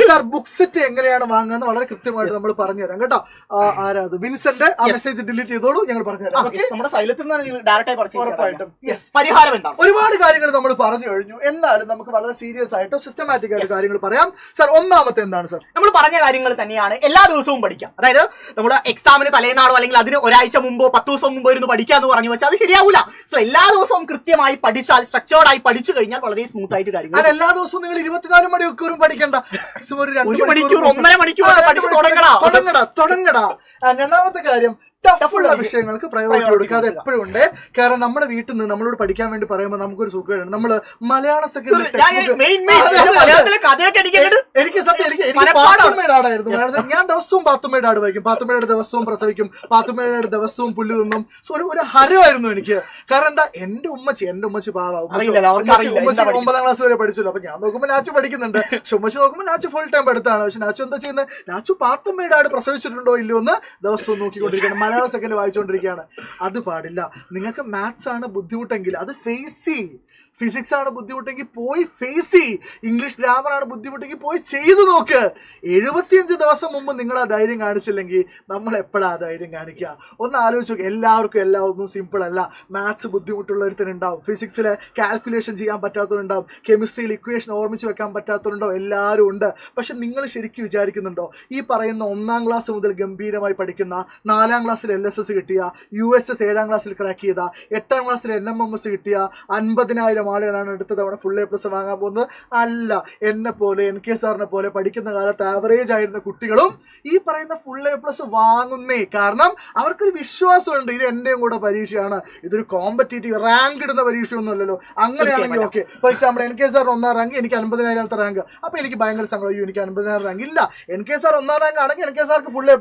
സാർ. ബുക്ക് സെറ്റ് എങ്ങനെയാണ് വാങ്ങുന്നത് വളരെ കൃത്യമായിട്ട് നമ്മൾ പറഞ്ഞുതരാം കേട്ടോ. ആരാത് വിൻസെന്റ് ആ മെസ്സേജ് ഡിലീറ്റ് ചെയ്തോളൂ, ഞങ്ങൾ പറഞ്ഞുതരാം. നമ്മുടെ സൈലത്തിൽ നിന്നാണ് ഡയറക്റ്റ് ഉറപ്പായിട്ടും പരിഹാരം എന്താണ്? ഒരുപാട് കാര്യങ്ങൾ നമ്മൾ പറഞ്ഞു കഴിഞ്ഞു. എന്നാലും നമുക്ക് വളരെ സീരിയസ് ആയിട്ടോ സിസ്റ്റമാറ്റിക് ആയിട്ട് കാര്യങ്ങൾ പറയാം. സാർ, ഒന്നാമത്തെ എന്താണ് സാർ? നമ്മൾ പറഞ്ഞ കാര്യങ്ങൾ തന്നെയാണ് എല്ലാ ദിവസവും പഠിക്കാം. അതായത് നമ്മുടെ എക്സാമിന് തലേനാളോ അല്ലെങ്കിൽ അതിന് ഒരാഴ്ച മുമ്പോ 10 ദിവസം മുമ്പോ ഇരുന്ന് പഠിക്കാന്ന് പറഞ്ഞു വെച്ചാൽ അത് ശരിയാവൂല. സോ എല്ലാ ദിവസവും കൃത്യമായി പഠിച്ചാൽ, സ്ട്രക്ചേർഡ് ആയി പഠിച്ചു കഴിഞ്ഞാൽ വളരെ സ്മൂത്ത് ആയിട്ട് കാര്യങ്ങൾ. എല്ലാ ദിവസവും നിങ്ങൾ 24 മണിക്കൂറും പഠിക്കണ്ട. മാക്സിമം ഒരു 2 മണിക്കൂർ 1.5 മണിക്കൂർ തുടങ്ങടാ. രണ്ടാമത്തെ കാര്യം, ടഫുള്ള വിഷയങ്ങൾക്ക് പ്രയോറിറ്റി കൊടുക്കാതെ എപ്പോഴും ഉണ്ട്. കാരണം നമ്മുടെ വീട്ടിൽ നിന്ന് നമ്മളോട് പഠിക്കാൻ വേണ്ടി പറയുമ്പോൾ നമുക്കൊരു സുഖമാണ്. നമ്മള് മലയാള സെക്കൻഡ് എനിക്ക് സത്യം എനിക്ക് പാത്തുമ്മയുടെ ആടായിരുന്നു. ഞാൻ ദിവസവും പാത്തുമ്മയുടെ ആട് വായിക്കും, പാത്തുമ്മയുടെ ദിവസവും പ്രസവിക്കും, പാത്തുമ്മയുടെ ദിവസവും പുല്ല് തിന്നും. സോ ഒരു ഹരമായിരുന്നു എനിക്ക്. കാരണം എന്താ, എന്റെ ഉമ്മച്ചി പാവാ. ഉമ്മച്ചി 9ാം ക്ലാസ് വരെ പഠിച്ചല്ലോ. അപ്പൊ ഞാൻ നോക്കുമ്പോൾ നാച്ചു പഠിക്കുന്നുണ്ട്, പക്ഷെ ഉമ്മച്ചി നോക്കുമ്പോൾ നാച്ചു ഫുൾ ടൈം പഠിത്താണ്. പക്ഷെ നാച്ചു എന്താ ചെയ്യുന്നത്? നാച്ചു പാത്തുമ്മയുടെ ആട് പ്രസവിച്ചിട്ടുണ്ടോ ഇല്ലയോ എന്ന് ദിവസവും നോക്കിക്കൊണ്ടിരിക്കണം. മലയാള സെക്കൻഡ് വായിച്ചുകൊണ്ടിരിക്കുകയാണ്. അത് പാടില്ല. നിങ്ങൾക്ക് മാത്സ് ആണ് ബുദ്ധിമുട്ടെങ്കിൽ അത് ഫേസ് ചെയ്യും. ഫിസിക്സ് ആണ് ബുദ്ധിമുട്ടെങ്കിൽ പോയി ഫേസ് ചെയ്യ്. ഇംഗ്ലീഷ് ഗ്രാമർ ആണ് ബുദ്ധിമുട്ടെങ്കിൽ പോയി ചെയ്തു നോക്ക്. 75 ദിവസം മുമ്പ് നിങ്ങൾ ആ ധൈര്യം കാണിച്ചില്ലെങ്കിൽ നമ്മൾ എപ്പോഴാ ആ ധൈര്യം കാണിക്കുക? ഒന്ന് ആലോചിച്ച് നോക്കുക. എല്ലാവർക്കും എല്ലാം ഒന്നും സിമ്പിൾ അല്ല. മാത്സ് ബുദ്ധിമുട്ടുള്ളവരുത്തനുണ്ടാവും, ഫിസിക്സിൽ കാൽക്കുലേഷൻ ചെയ്യാൻ പറ്റാത്തവരുണ്ടാവും, കെമിസ്ട്രിയിൽ ഇക്വേഷൻ ഓർമ്മിച്ച് വെക്കാൻ പറ്റാത്തവരുണ്ടാവും. എല്ലാവരും ഉണ്ട്. പക്ഷെ നിങ്ങൾ ശരിക്കും വിചാരിക്കുന്നുണ്ടോ ഈ പറയുന്ന 1ാം ക്ലാസ് മുതൽ ഗംഭീരമായി പഠിക്കുന്ന, 4ാം ക്ലാസ്സിൽ LSS കിട്ടിയ, USS 7ാം ക്ലാസ്സിൽ ക്രാക്ക് ചെയ്ത, 8ാം ക്ലാസ്സിൽ NMMS കിട്ടിയ, 50,000 ആളുകളാണ് അടുത്ത തവണ ഫുൾ A+ വാങ്ങാൻ പോകുന്നത്. അല്ല, എന്നെ പോലെ NK സാറിനെ പോലെ പഠിക്കുന്ന കാലത്ത് ആവറേജ് ആയിരുന്ന കുട്ടികളും ഈ പറയുന്ന ഫുൾ A+ വാങ്ങുന്നേ. കാരണം അവർക്കൊരു വിശ്വാസമുണ്ട്, ഇത് എന്റെയും കൂടെ പരീക്ഷയാണ്, ഇതൊരു കോമ്പറ്റേറ്റീവ് റാങ്ക് ഇടുന്ന പരീക്ഷയൊന്നും അല്ലല്ലോ. അങ്ങനെയാണെങ്കിൽ ഓക്കെ. ഫോർ എക്സാമ്പിൾ NK സാറിന് 1ാം റാങ്ക്, എനിക്ക് 50,000ത്തെ റാങ്ക്. അപ്പൊ എനിക്ക് ഭയങ്കര സങ്കടം, എനിക്ക് 50,000 റാങ്ക് ഇല്ല. NK സാർ 1ാം റാങ്ക് ആണെങ്കിൽ NK സാർക്ക് ഫുൾ A+,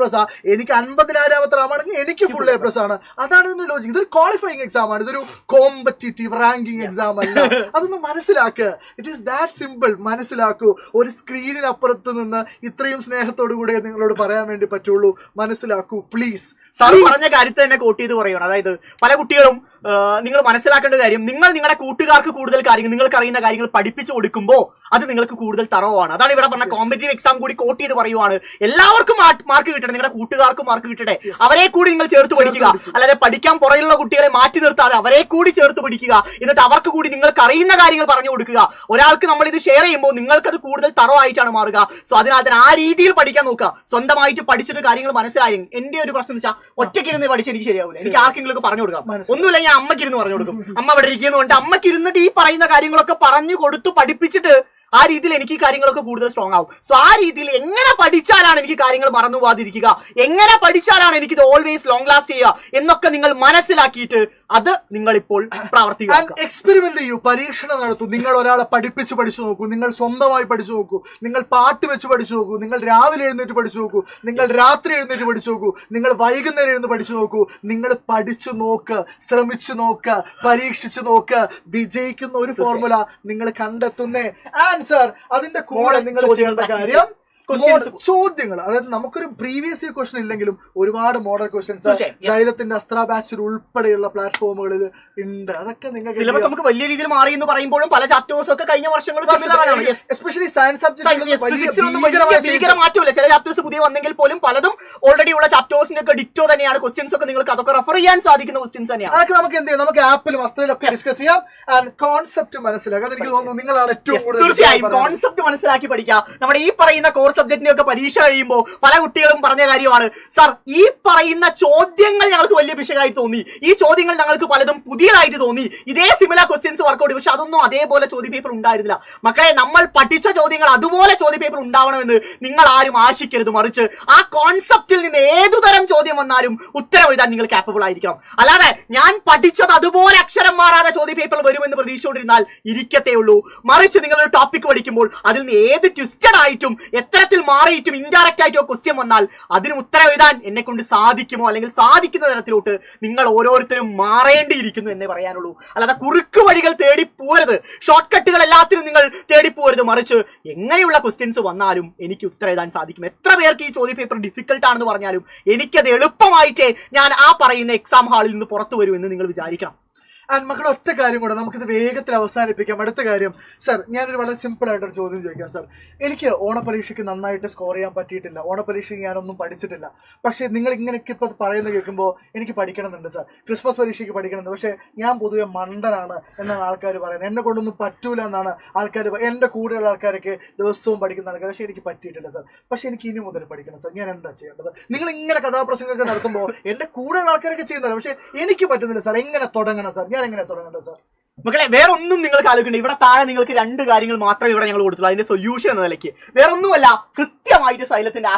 എനിക്ക് 50,000ത്തെ റാങ്ക് ആണെങ്കിൽ എനിക്ക് ഫുൾ A+ ആണ്. അതാണ് ഇതിന്റെ ലോജിക്. ഇതൊരു ക്വാളിഫയിങ് എക്സാം ആണ്, ഇതൊരു കോമ്പറ്റേറ്റീവ് റാങ്കിങ് എക്സാം അല്ല. അതൊന്ന് മനസ്സിലാക്കുക. It is that simple. മനസ്സിലാക്കൂ. ഒരു സ്ക്രീനിനപ്പുറത്ത് നിന്ന് ഇത്രയും സ്നേഹത്തോടു കൂടെ നിങ്ങളോട് പറയാൻ വേണ്ടി പറ്റുള്ളൂ. മനസ്സിലാക്കൂ പ്ലീസ്. സാർ പറഞ്ഞ കാര്യത്തെ തന്നെ കോട്ട് ചെയ്ത് പറയുകയാണ്. അതായത് പല കുട്ടികളും നിങ്ങൾ മനസ്സിലാക്കേണ്ട കാര്യം, നിങ്ങൾ നിങ്ങളുടെ കൂട്ടുകാർക്ക് കൂടുതൽ കാര്യങ്ങൾ, നിങ്ങൾക്ക് അറിയുന്ന കാര്യങ്ങൾ പഠിപ്പിച്ചു കൊടുക്കുമ്പോൾ അത് നിങ്ങൾക്ക് കൂടുതൽ തറവാണ്. അതാണ് ഇവിടെ പറഞ്ഞ കോമ്പറ്റീവ് എക്സാം കൂടി കോട്ട് ചെയ്ത് പറയുവാണ്. എല്ലാവർക്കും മാർക്ക് കിട്ടണം, നിങ്ങളുടെ കൂട്ടുകാർക്കും മാർക്ക് കിട്ടട്ടെ, അവരെ കൂടി നിങ്ങൾ ചേർത്ത് പഠിക്കുക. അല്ലാതെ പഠിക്കാൻ പുറകിലുള്ള കുട്ടികളെ മാറ്റി നിർത്താതെ അവരെ കൂടി ചേർത്ത് പഠിക്കുക. എന്നിട്ട് അവർക്ക് കൂടി നിങ്ങൾക്ക് അറിയുന്ന കാര്യങ്ങൾ പറഞ്ഞു കൊടുക്കുക. ഒരാൾക്ക് നമ്മൾ ഇത് ഷെയർ ചെയ്യുമ്പോൾ നിങ്ങൾക്കത് കൂടുതൽ തറവായിട്ടാണ് മാറുക. സോ അതിനകത്ത് ആ രീതിയിൽ പഠിക്കാൻ നോക്കുക. സ്വന്തമായിട്ട് പഠിച്ചിട്ട് കാര്യങ്ങൾ മനസ്സിലായി. എന്റെ ഒരു പ്രശ്നം എന്ന് വെച്ചാൽ ഒറ്റയ്ക്കിരുന്ന് പഠിച്ച് എനിക്ക് ശരിയാവില്ല. എനിക്ക് ആർക്കെങ്കിലും പറഞ്ഞു കൊടുക്കാം. ഒന്നുമില്ല, ഞാൻ അമ്മയ്ക്കിരുന്ന് പറഞ്ഞു കൊടുക്കും. അമ്മ അവിടെ ഇരിക്കുന്നുണ്ട്, അമ്മയ്ക്ക് ഇരുന്നിട്ട് ഈ പറയുന്ന കാര്യങ്ങളൊക്കെ പറഞ്ഞു കൊടുത്തു പഠിപ്പിച്ചിട്ട് ആ രീതിയിൽ എനിക്ക് ഈ കാര്യങ്ങളൊക്കെ കൂടുതൽ സ്ട്രോങ് ആവും. സോ ആ രീതിയിൽ എങ്ങനെ പഠിച്ചാലാണ് എനിക്ക് കാര്യങ്ങൾ മറന്നു പോകാതിരിക്കുക, എങ്ങനെ പഠിച്ചാലാണ് എനിക്ക് ഇത് ഓൾവേസ് ലോങ് ലാസ്റ്റ് ചെയ്യുക എന്നൊക്കെ നിങ്ങൾ മനസ്സിലാക്കിയിട്ട് അത് നിങ്ങൾ ഇപ്പോൾ പ്രവർത്തിക്കുക. എക്സ്പെരിമെന്റ് ചെയ്യൂ, പരീക്ഷണം നടത്തൂ. നിങ്ങൾ ഒരാളെ പഠിപ്പിച്ച് പഠിച്ചു നോക്കൂ, നിങ്ങൾ സ്വന്തമായി പഠിച്ചു നോക്കൂ, നിങ്ങൾ പാട്ട് വെച്ച് പഠിച്ചു നോക്കൂ, നിങ്ങൾ രാവിലെ എഴുന്നേറ്റ് പഠിച്ചു നോക്കൂ, നിങ്ങൾ രാത്രി എഴുന്നേറ്റ് പഠിച്ചു നോക്കൂ, നിങ്ങൾ വൈകുന്നേരം എഴുന്ന് പഠിച്ചു നോക്കൂ. നിങ്ങൾ പഠിച്ചു നോക്ക്, ശ്രമിച്ചു നോക്ക്, പരീക്ഷിച്ചു നോക്ക്. വിജയിക്കുന്ന ഒരു ഫോർമുല നിങ്ങൾ കണ്ടെത്തുന്നേ. ആൻസർ അതിന്റെ കൂടെ നിങ്ങൾ ചെയ്യേണ്ട കാര്യം ചോദ്യങ്ങൾ. അതായത് നമുക്കൊരു പ്രീവിയസ് ഇയർ ക്വസ്റ്റൻ ഇല്ലെങ്കിലും ഒരുപാട് മോഡൽ ക്വസ്റ്റൻസ് സൈലത്തിന്റെ അസ്ത്ര ബാച്ചിൽ ഉൾപ്പെടെയുള്ള പ്ലാറ്റ്ഫോമുകളിൽ ഉണ്ട്. അതൊക്കെ നിങ്ങൾക്ക് സിലബസ് നമുക്ക് വലിയ രീതിയിൽ മാറി എന്ന് പറയുമ്പോഴും പല ചാപ്റ്റേഴ്സ് ഒക്കെ കഴിഞ്ഞ വർഷങ്ങളിൽ എസ്പെഷ്യലി സയൻസ് സബ്ജക്ട് മാറ്റമില്ല. ചില ചാപ്റ്റേഴ്സ് പുതിയ വന്നെങ്കിൽ പോലും പലതും ഓൾറെഡി ഉള്ള ചാപ്റ്റേഴ്സിനൊക്കെ ഡിക്റ്റോ തന്നെയാണ്. ക്വസ്റ്റ്യൻസ് ഒക്കെ നിങ്ങൾക്ക് അതൊക്കെ റെഫർ ചെയ്യാൻ സാധിക്കുന്ന ക്വസ്റ്റ്യൻസ് തന്നെയാണ്. അതൊക്കെ നമുക്ക് എന്ത് ചെയ്യാം, നമുക്ക് ആപ്പിലും വസ്തുവിലൊക്കെ ഡിസ്കസ് ചെയ്യാം. ആൻഡ് കോൺസെപ്റ്റ് മനസ്സിലാക്കാം. എനിക്ക് തോന്നുന്നു നിങ്ങളാണ് ഏറ്റവും കൂടുതൽ തീർച്ചയായും കോൺസെപ്റ്റ് മനസ്സിലാക്കി പഠിക്കുക. നമ്മുടെ ഈ പറയുന്ന കോർ സബ്ജക്റ്റിന്റെ ഒക്കെ പരീക്ഷ കഴിയുമ്പോൾ പല കുട്ടികളും പറഞ്ഞ കാര്യമാണ്, സാർ ഈ പറയുന്ന ചോദ്യങ്ങൾ ഞങ്ങൾക്ക് വലിയ പിശകായി തോന്നി, ഈ ചോദ്യങ്ങൾ ഞങ്ങൾക്ക് പലതും പുതിയതായിട്ട് തോന്നി, ഇതേ സിമിലർ ക്വസ്റ്റ്യൻസ് വർക്കൗട്ട്, പക്ഷെ അതൊന്നും അതേപോലെ ചോദ്യ പേപ്പർ ഉണ്ടായിരുന്നില്ല. മക്കളെ, നമ്മൾ പഠിച്ച ചോദ്യങ്ങൾ അതുപോലെ ചോദ്യ പേപ്പർ ഉണ്ടാവണമെന്ന് നിങ്ങൾ ആരും ആശിക്കരുത്. മറിച്ച് ആ കോൺസെപ്റ്റിൽ നിന്ന് ഏതുതരം ചോദ്യം വന്നാലും ഉത്തരം എഴുതാൻ നിങ്ങൾ കാപ്പബിൾ ആയിരിക്കണം. അല്ലാതെ ഞാൻ പഠിച്ചത് അതുപോലെ അക്ഷരം മാറാതെ ചോദ്യ പേപ്പർ വരുമെന്ന് പ്രതീക്ഷിച്ചുകൊണ്ടിരുന്നാൽ ഇരിക്കത്തേ ഉള്ളൂ. മറിച്ച് നിങ്ങളൊരു ടോപ്പിക് പഠിക്കുമ്പോൾ അതിൽ നിന്ന് ഏത് ട്വിസ്റ്റഡ് ആയിട്ടും എത്തരത്തിൽ മാറിയിട്ടും ഇൻഡയറക്റ്റ് ആയിട്ടോ ക്വസ്റ്റ്യൻ വന്നാൽ അതിന് ഉത്തരം എഴുതാൻ എന്നെ കൊണ്ട് സാധിക്കുമോ അല്ലെങ്കിൽ സാധിക്കുന്ന തരത്തിലോട്ട് നിങ്ങൾ ഓരോരുത്തരും മാറേണ്ടിയിരിക്കുന്നു എന്നേ പറയാനുള്ളൂ. അല്ലാതെ കുറുക്ക് വഴികൾ തേടി പോരുത്, ഷോർട്ട് കട്ടുകൾ എല്ലാത്തിനും നിങ്ങൾ തേടി പോരുത്. മറിച്ച് എങ്ങനെയുള്ള ക്വസ്റ്റ്യൻസ് വന്നാലും എനിക്ക് ഉത്തരം എഴുതാൻ സാധിക്കും. എത്ര പേർക്ക് ഈ ചോദ്യ പേപ്പർ ഡിഫിക്കൽട്ട് ആണെന്ന് പറഞ്ഞാലും എനിക്കത് എളുപ്പമായിട്ടേ ഞാൻ ആ പറയുന്ന എക്സാം ഹാളിൽ നിന്ന് പുറത്തു വരുമെന്ന് നിങ്ങൾ വിചാരിക്കണം. ആൻഡ് മക്കളെ, ഒറ്റ കാര്യം കൂടെ നമുക്കിത് വേഗത്തിൽ അവസാനിപ്പിക്കാം. അടുത്ത കാര്യം, സർ ഞാനൊരു വളരെ സിമ്പിൾ ആയിട്ടൊരു ചോദ്യം ചോദിക്കാം. സർ, എനിക്ക് ഓണപരീക്ഷയ്ക്ക് നന്നായിട്ട് സ്കോർ ചെയ്യാൻ പറ്റിയിട്ടില്ല, ഓണപരീക്ഷയ്ക്ക് ഞാനൊന്നും പഠിച്ചിട്ടില്ല. പക്ഷേ നിങ്ങൾ ഇങ്ങനെയൊക്കെ ഇപ്പോൾ പറയുന്നത് കേൾക്കുമ്പോൾ എനിക്ക് പഠിക്കണമെന്നുണ്ട് സർ, ക്രിസ്മസ് പരീക്ഷയ്ക്ക് പഠിക്കണമെന്ന്. പക്ഷേ ഞാൻ പൊതുവെ മണ്ടനാണ് എന്നാണ് ആൾക്കാർ പറയുന്നത്, എന്നെ കൊണ്ടൊന്നും പറ്റൂല എന്നാണ് ആൾക്കാർ. എൻ്റെ കൂടെയുള്ള ആൾക്കാരൊക്കെ ദിവസവും പഠിക്കുന്ന ആൾക്കാർ. പക്ഷേ എനിക്ക് പറ്റിയിട്ടില്ല സർ. പക്ഷേ എനിക്ക് ഇനി മുതൽ പഠിക്കണം സർ. ഞാൻ എന്താ ചെയ്യേണ്ടത്? നിങ്ങൾ ഇങ്ങനെ കഥാപ്രസംഗമൊക്കെ നടത്തുമ്പോൾ എൻ്റെ കൂടെയുള്ള ആൾക്കാരൊക്കെ ചെയ്യുന്നതാണ്, പക്ഷേ എനിക്ക് പറ്റുന്നില്ല സർ. എങ്ങനെ തുടങ്ങണം സർ? ഞാൻ എങ്ങനെ തുടങ്ങേണ്ടത് സാർ? മക്കളെ, വേറെ ഒന്നും നിങ്ങൾക്ക് ആലോചിക്കണ്ട. ഇവിടെ താഴെ നിങ്ങൾക്ക് 2 കാര്യങ്ങൾ മാത്രമേ ഇവിടെ ഞങ്ങൾ കൊടുത്തുള്ളൂ അതിന്റെ സൊല്യൂഷൻ എന്ന നിലയ്ക്ക്. വേറെ ഒന്നുമല്ല, കൃത്യമായിട്ട് സൈലത്തിന്റെ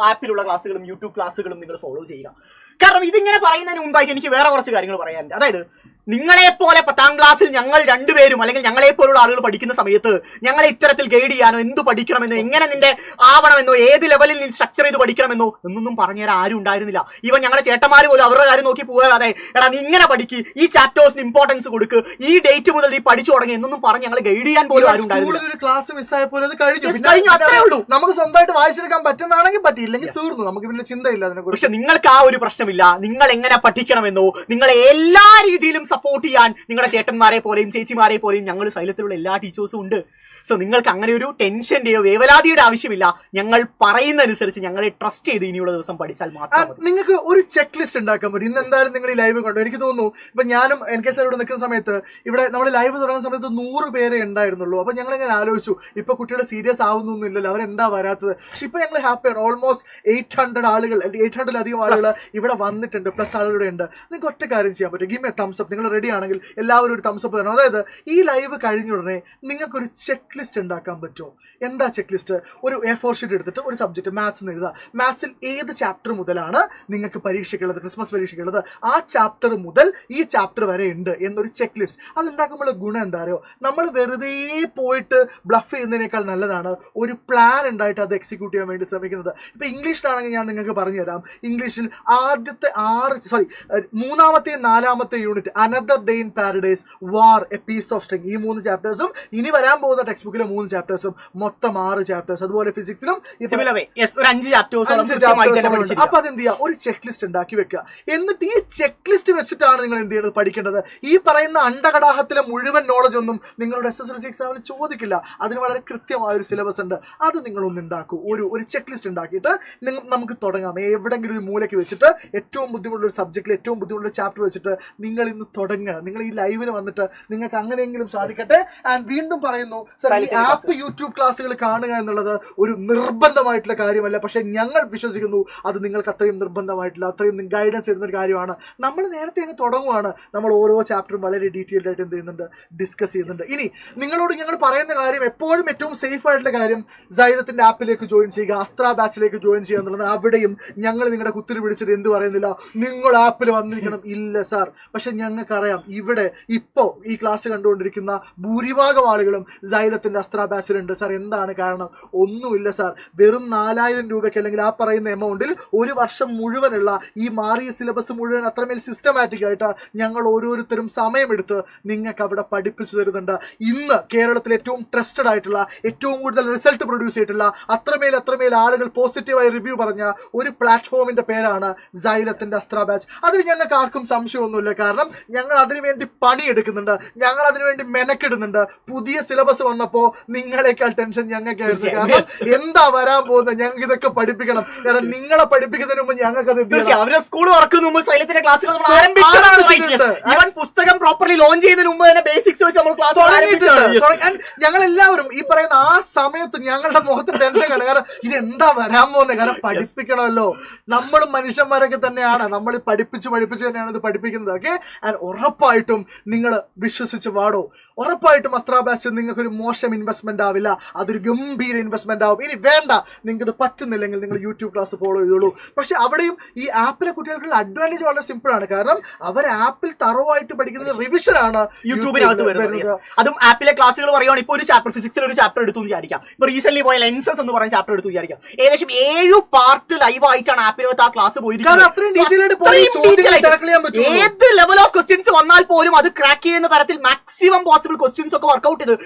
ആപ്പിലുള്ള ക്ലാസ്സുകളും യൂട്യൂബ് ക്ലാസ്സുകളും നിങ്ങൾ ഫോളോ ചെയ്യുക. കാരണം ഇതിങ്ങനെ പറയുന്നതിന് മുമ്പായിട്ട് എനിക്ക് വേറെ കുറച്ച് കാര്യങ്ങൾ പറയാനുണ്ട്. അതായത് നിങ്ങളെപ്പോലെ 10ാം ക്ലാസ്സിൽ ഞങ്ങൾ രണ്ടുപേരും അല്ലെങ്കിൽ ഞങ്ങളെപ്പോലുള്ള ആളുകൾ പഠിക്കുന്ന സമയത്ത് ഞങ്ങളെ ഇത്തരത്തിൽ ഗൈഡ് ചെയ്യാനോ എന്ത് പഠിക്കണമെന്നോ എങ്ങനെ നിന്റെ ആവണമെന്നോ ഏത് ലെവലിൽ നീ സ്ട്രക്ചർ ചെയ്ത് പഠിക്കണമെന്നോ എന്നൊന്നും പറഞ്ഞുതരാൻ ആരും ഉണ്ടായിരുന്നില്ല. ഈവൻ ഞങ്ങളുടെ ചേട്ടന്മാർ പോലും അവരുടെ കാര്യം നോക്കി പോകാതെ എടാ നീ ഇങ്ങനെ പഠിക്ക്, ഈ ചാപ്റ്റേഴ്സിന് ഇമ്പോർട്ടൻസ് കൊടുക്ക്, ഈ ഡേറ്റ് മുതൽ നീ പഠിച്ചു തുടങ്ങി എന്നൊന്നും പറഞ്ഞ് ഞങ്ങൾ ഗൈഡ് ചെയ്യാൻ പോലും ആരും ഉണ്ടായിരുന്നില്ല. ക്ലാസ് മിസ്സായപ്പോൾ അത് കഴിഞ്ഞു, അത്രേ ഉള്ളൂ. നമുക്ക് സ്വന്തമായിട്ട് വായിച്ചെടുക്കാൻ പറ്റുന്നതാണെങ്കിൽ പറ്റിയില്ലെങ്കിൽ തീർന്നു, നമുക്ക് പിന്നെ ചിന്തയില്ല അതിനെക്കുറിച്ച്. പക്ഷെ നിങ്ങൾക്ക് ആ ഒരു പ്രശ്നമില്ല. നിങ്ങൾ എങ്ങനെ പഠിക്കണമെന്നോ നിങ്ങളെ എല്ലാ രീതിയിലും സപ്പോർട്ട് ചെയ്യാൻ നിങ്ങളുടെ ചേട്ടന്മാരെ പോലെയും ചേച്ചിമാരെ പോലെയും ഞങ്ങൾ സൈലത്തിലുള്ള എല്ലാ ടീച്ചേഴ്സും ഉണ്ട്. സോ നിങ്ങൾക്ക് അങ്ങനെ ഒരു ടെൻഷന്റെയോ വേവലാതിയുടെ ആവശ്യമില്ല. ഞങ്ങൾ പറയുന്നതനുസരിച്ച് ഞങ്ങളെ ട്രസ്റ്റ് ചെയ്ത് ഇനിയുള്ള ദിവസം പഠിച്ചാൽ മാത്രം മതി. നിങ്ങൾക്ക് ഒരു ചെക്ക് ലിസ്റ്റ് ഉണ്ടാക്കാൻ പറ്റും. ഇന്ന് എന്തായാലും നിങ്ങൾ ഈ ലൈവ് കണ്ടു. എനിക്ക് തോന്നുന്നു ഇപ്പൊ ഞാനും NK സാർ ഇവിടെ നിൽക്കുന്ന സമയത്ത് ഇവിടെ നമ്മൾ ലൈവ് തുടങ്ങുന്ന സമയത്ത് 100 പേരെ ഉണ്ടായിരുന്നുള്ളൂ. അപ്പൊ ഞങ്ങൾ ഇങ്ങനെ ആലോചിച്ചു, ഇപ്പൊ കുട്ടികൾ സീരിയസ് ആവുന്നൊന്നും ഇല്ലല്ലോ, അവരെന്താ വരാത്തത്. പക്ഷെ ഇപ്പൊ ഞങ്ങൾ ഹാപ്പിയാണ്. ഓൾമോസ്റ്റ് 800 ആളുകൾ, 800-ലധികം ആളുകൾ ഇവിടെ വന്നിട്ടുണ്ട്, പ്ലസ് ആളുകളുടെ ഉണ്ട്. നിങ്ങൾക്ക് ഒറ്റ കാര്യം ചെയ്യാൻ പറ്റും, ഗിവ് എ തംസ് അപ്പ്. നിങ്ങൾ റെഡി ആണെങ്കിൽ എല്ലാവരും ഒരു തംസ് അപ്പ് തരണം. അതായത് ഈ ലൈവ് കഴിഞ്ഞ ഉടനെ നിങ്ങൾക്കൊരു ചെക്ക് ലിസ്റ്റ് ഉണ്ടാക്കാൻ പറ്റുമോ? എന്താ ചെക്ക് ലിസ്റ്റ്? ഒരു A4 ഷീറ്റ് എടുത്തിട്ട് ഒരു സബ്ജക്ട് മാത്സ് എഴുതുക. മാത്സിൽ ഏത് ചാപ്റ്റർ മുതലാണ് നിങ്ങൾക്ക് പരീക്ഷയ്ക്കുള്ളത്, ക്രിസ്മസ് പരീക്ഷയ്ക്കുള്ളത്, ആ ചാപ്റ്റർ മുതൽ ഈ ചാപ്റ്റർ വരെ ഉണ്ട് എന്നൊരു ചെക്ക് ലിസ്റ്റ്. അത് ഉണ്ടാക്കുമ്പോൾ ഗുണം എന്താ അറിയോ? നമ്മൾ വെറുതെ പോയിട്ട് ബ്ലഫ് ചെയ്യുന്നതിനേക്കാൾ നല്ലതാണ് ഒരു പ്ലാൻ ഉണ്ടായിട്ട് അത് എക്സിക്യൂട്ട് ചെയ്യാൻ വേണ്ടി ശ്രമിക്കുന്നത്. ഇപ്പൊ ഇംഗ്ലീഷിലാണെങ്കിൽ ഞാൻ നിങ്ങൾക്ക് പറഞ്ഞുതരാം. ഇംഗ്ലീഷിൽ മൂന്നാമത്തെ 4ാമത്തെ unit another day in paradise, war, a piece of string, ഈ 3 ചാപ്റ്റേഴ്സും ഇനി വരാൻ പോകുന്ന ടെക്സ്റ്റ് ബുക്കിലെ 3 ചാപ്റ്റേഴ്സും മൊത്തം 6 ചാപ്റ്റേഴ്സ്. അതുപോലെ ഫിസിക്സിലും ഒരു 5 ചാപ്റ്റേഴ്സ്. അപ്പൊ അതെന്ത് ചെയ്യുക, ഒരു ചെക്ക് ലിസ്റ്റ് ഉണ്ടാക്കി വെക്കുക. എന്നിട്ട് ഈ ചെക്ക് ലിസ്റ്റ് വെച്ചിട്ടാണ് നിങ്ങൾ എന്ത് ചെയ്യുന്നത്, പഠിക്കേണ്ടത്. ഈ പറയുന്ന അണ്ടകടാഹത്തിലെ മുഴുവൻ നോളജ് ഒന്നും നിങ്ങളുടെ SSLC എക്സാമിന് ചോദിക്കില്ല. അതിന് വളരെ കൃത്യമായ ഒരു സിലബസ് ഉണ്ട്. അത് നിങ്ങളൊന്ന് ഉണ്ടാക്കൂ. ഒരു ചെക്ക് ലിസ്റ്റ് ഉണ്ടാക്കിയിട്ട് നമുക്ക് തുടങ്ങാം. എവിടെയെങ്കിലും ഒരു മൂലയ്ക്ക് വെച്ചിട്ട് ഏറ്റവും ബുദ്ധിമുട്ടുള്ള ഒരു സബ്ജക്റ്റിൽ ഏറ്റവും ബുദ്ധിമുട്ടുള്ള ചാപ്റ്റർ വെച്ചിട്ട് നിങ്ങൾ ഇന്ന് തുടങ്ങുക. നിങ്ങൾ ഈ ലൈവിന് വന്നിട്ട് നിങ്ങൾക്ക് അങ്ങനെയെങ്കിലും സാധിക്കട്ടെ. ആൻഡ് വീണ്ടും പറയുന്നു, ഈ ആപ്പ് യൂട്യൂബ് ക്ലാസ്സുകൾ കാണുക എന്നുള്ളത് ഒരു നിർബന്ധമായിട്ടുള്ള കാര്യമല്ല. പക്ഷെ ഞങ്ങൾ വിശ്വസിക്കുന്നു അത് നിങ്ങൾക്ക് അത്രയും നിർബന്ധമായിട്ടില്ല, അത്രയും ഗൈഡൻസ് തരുന്ന ഒരു കാര്യമാണ്. നമ്മൾ നേരത്തെ അങ്ങ് തുടങ്ങുവാണ്. നമ്മൾ ഓരോ ചാപ്റ്ററും വളരെ ഡീറ്റെയിൽഡ് ആയിട്ട് എന്ത് ചെയ്യുന്നുണ്ട്, ഡിസ്കസ് ചെയ്യുന്നുണ്ട്. ഇനി നിങ്ങളോട് ഞങ്ങൾ പറയുന്ന കാര്യം, എപ്പോഴും ഏറ്റവും സേഫ് ആയിട്ടുള്ള കാര്യം, സൈലത്തിന്റെ ആപ്പിലേക്ക് ജോയിൻ ചെയ്യുക, അസ്ത്ര ബാച്ചിലേക്ക് ജോയിൻ ചെയ്യുക എന്നുള്ളത്. അവിടെയും ഞങ്ങൾ നിങ്ങളുടെ കുത്തിരി പിടിച്ചിട്ട് എന്ത് പറയുന്നില്ല, നിങ്ങൾ ആപ്പിൽ വന്നിരിക്കണം, ഇല്ല സാർ. പക്ഷെ ഞങ്ങൾക്കറിയാം ഇവിടെ ഇപ്പോ ഈ ക്ലാസ് കണ്ടുകൊണ്ടിരിക്കുന്ന ഭൂരിഭാഗം ആളുകളും സൈലത്തിന്റെ അസ്ത്ര ബാച്ചിലുണ്ട്. സാർ എന്താണ് കാരണം? ഒന്നുമില്ല സാർ, വെറും 4000 രൂപയ്ക്ക് അല്ലെങ്കിൽ ആ പറയുന്ന എമൗണ്ടിൽ ഒരു വർഷം മുഴുവനുള്ള ഈ മാറിയ സിലബസ് മുഴുവൻ അത്രമേൽ സിസ്റ്റമാറ്റിക് ആയിട്ട് ഞങ്ങൾ ഓരോരുത്തരും സമയമെടുത്ത് നിങ്ങൾക്ക് അവിടെ പഠിപ്പിച്ചു തരുന്നുണ്ട്. ഇന്ന് കേരളത്തിൽ ഏറ്റവും ട്രസ്റ്റഡ് ആയിട്ടുള്ള, ഏറ്റവും കൂടുതൽ റിസൾട്ട് പ്രൊഡ്യൂസ് ചെയ്തിട്ടുള്ള, അത്രമേൽ ആളുകൾ പോസിറ്റീവായി റിവ്യൂ പറഞ്ഞ ഒരു പ്ലാറ്റ്ഫോമിന്റെ പേരാണ് സൈലത്തിന്റെ അസ്ത്ര ബാച്ച്. അതിൽ ഞങ്ങൾക്ക് ആർക്കും സംശയമൊന്നുമില്ല. കാരണം ഞങ്ങൾ അതിനുവേണ്ടി പണിയെടുക്കുന്നുണ്ട്, ഞങ്ങൾ അതിനുവേണ്ടി മെനക്കെടുന്നുണ്ട്. പുതിയ സിലബസ് വന്നപ്പോ നിങ്ങളെക്കാൾ ടെൻഷൻ ഞങ്ങൾക്കായിരുന്നു. കാരണം എന്താ വരാൻ പോകുന്നത്, ഞങ്ങൾക്ക് ഇതൊക്കെ പഠിപ്പിക്കണം. കാരണം നിങ്ങളെ പഠിപ്പിക്കുന്നതിന് മുമ്പ് ഞങ്ങൾക്ക് അവരുടെ സ്കൂൾ തുറക്കുന്ന മുമ്പ് സൈലത്തിന്റെ ക്ലാസ്സുകൾ പുസ്തകം പ്രോപ്പർലി ലോഞ്ച് ചെയ്യുന്നതിന് മുമ്പ് തന്നെ ബേസിക്സ് വെച്ച് നമ്മൾ ക്ലാസ് ഞങ്ങൾ എല്ലാവരും ഈ പറയുന്ന ആ സമയത്ത് ഞങ്ങളുടെ മുഖത്ത് ടെൻഷൻ കാണും. കാരണം ഇതെന്താ വരാൻ പോകുന്നത്, കാരണം പഠിപ്പിക്കണമല്ലോ. നമ്മളും മനുഷ്യന്മാരൊക്കെ തന്നെയാണ്, നമ്മൾ പഠിപ്പിച്ച് തന്നെയാണ് ഇത് പഠിപ്പിക്കുന്നത്. ഓക്കെ, ആൻഡ് ഉറപ്പായിട്ടും നിങ്ങൾ വിശ്വസിച്ച് വാടോ. ഉറപ്പായിട്ടും അസ്ത്ര ബാച്ച് നിങ്ങൾക്ക് ഒരു മോശം ഇൻവെസ്റ്റ്മെന്റ് ആവില്ല, അതൊരു ഗംഭീര ഇൻവെസ്റ്റ്മെന്റ് ആവും. ഇനി വേണ്ട, നിങ്ങൾക്ക് ഇത് പറ്റുന്നില്ലെങ്കിൽ നിങ്ങൾ യൂട്യൂബ് ക്ലാസ് ഫോളോ ചെയ്തോളൂ. പക്ഷെ അവിടെയും ഈ ആപ്പിലെ കുട്ടികൾക്കുള്ള അഡ്വാൻറ്റേജ് വളരെ സിമ്പിൾ ആണ്. കാരണം അവർ ആപ്പിൽ തറവായിട്ട് പഠിക്കുന്നത് റിവിഷൻ ആണ് യൂട്യൂബിനകത്ത് വരുന്നത്. അതും ആപ്പിലെ ക്ലാസ്സുകൾ പറയുകയാണ്. ഇപ്പൊ ഒരു ചാപ്റ്റർ ഫിസിക്സിൽ ഒരു ചാപ്റ്റർ എടുത്തു വിചാരിക്കാം. ഇപ്പൊ റീസെന്റ് പോയ ലെൻസസ് എന്ന് പറയുന്ന ചാപ്റ്റർ എടുത്തു വിചാരിക്കാം. ഏകദേശം 7 പാർട്ട് ലൈവ് ആയിട്ടാണ് ആപ്പിനകത്ത് ആ ക്ലാസ് പോയിരിക്കുന്നത്. ഏത് ലെവൽ ഓഫ് ക്വസ്റ്റ്യൻസ് വന്നാൽ പോലും അത് ക്രാക്ക് ചെയ്യുന്ന തരത്തിൽ മാക്സിമം പോസിബിൾ ക്വസ്റ്റ്യൻസ് ഒക്കെ വർക്ക്ഔട്ട് ചെയ്ത്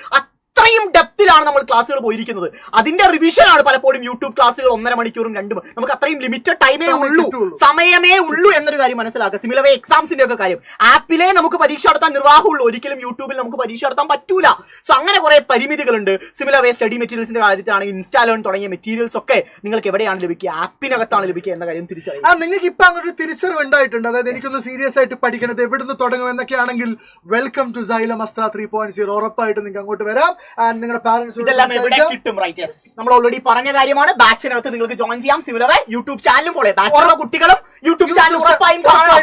അത്രയും ഡെപ്തിലാണ് നമ്മൾ ക്ലാസ്സുകൾ പോയിരിക്കുന്നത്. അതിന്റെ റിവിഷൻ ആണ് പലപ്പോഴും യൂട്യൂബ് ക്ലാസ്സുകൾ 1.5 മണിക്കൂറും 2 നമുക്ക് അത്രയും ലിമിറ്റഡ് ടൈമേ ഉള്ളൂ, സമയമേ ഉള്ളൂ എന്നൊരു കാര്യം മനസ്സിലാക്കുക. സിമിലർ എക്സാംസിന്റെ ഒക്കെ കാര്യം, ആപ്പിലെ നമുക്ക് പരീക്ഷ നടത്താൻ നിർവാഹമുള്ളൂ, ഒരിക്കലും യൂട്യൂബിൽ നമുക്ക് പരീക്ഷ നടത്താൻ പറ്റൂല. സോ അങ്ങനെ കുറെ പരിമിതികളുണ്ട്. സിമിലർ സ്റ്റഡി മെറ്റീരിയൽസിന്റെ കാര്യത്തിലാണെങ്കിൽ ഇൻസ്റ്റാലേൺ തുടങ്ങിയ മെറ്റീരിയൽസ് ഒക്കെ നിങ്ങൾക്ക് എവിടെയാണ് ലഭിക്കുക, ആപ്പിനകത്താണ് ലഭിക്കുക എന്ന കാര്യം തിരിച്ചറിയുക. നിങ്ങൾക്ക് ഇപ്പൊ അങ്ങനെ ഒരു തിരിച്ചറിവ് ഉണ്ടായിട്ടുണ്ട്. അതായത് എനിക്കൊന്ന് സീരിയസ് ആയിട്ട് പഠിക്കണത് എവിടുന്ന് തുടങ്ങും എന്നൊക്കെ ആണെങ്കിൽ വെൽക്കം ടു സൈലം അസ്ത്ര 3.0. ഉറപ്പായിട്ട് നിങ്ങൾക്ക് അങ്ങോട്ട് വരാം. നിങ്ങളുടെ പാരന്റ്സ് ഇതെല്ലാം എവിടെ കിട്ടും? റൈറ്റ്, യെസ്, നമ്മൾ ഓൾറെഡി പറഞ്ഞ കാര്യമാണ്. ബാച്ചിനകത്ത് നിങ്ങൾക്ക് ജോയിൻ ചെയ്യാം. സിമിലറെ യൂട്യൂബ് ചാനലും ഫോളോ ചെയ്യാം. ബാച്ചിലുള്ള കുട്ടികളും യൂട്യൂബ് ചാനൽ ഉറപ്പായും കാണണം.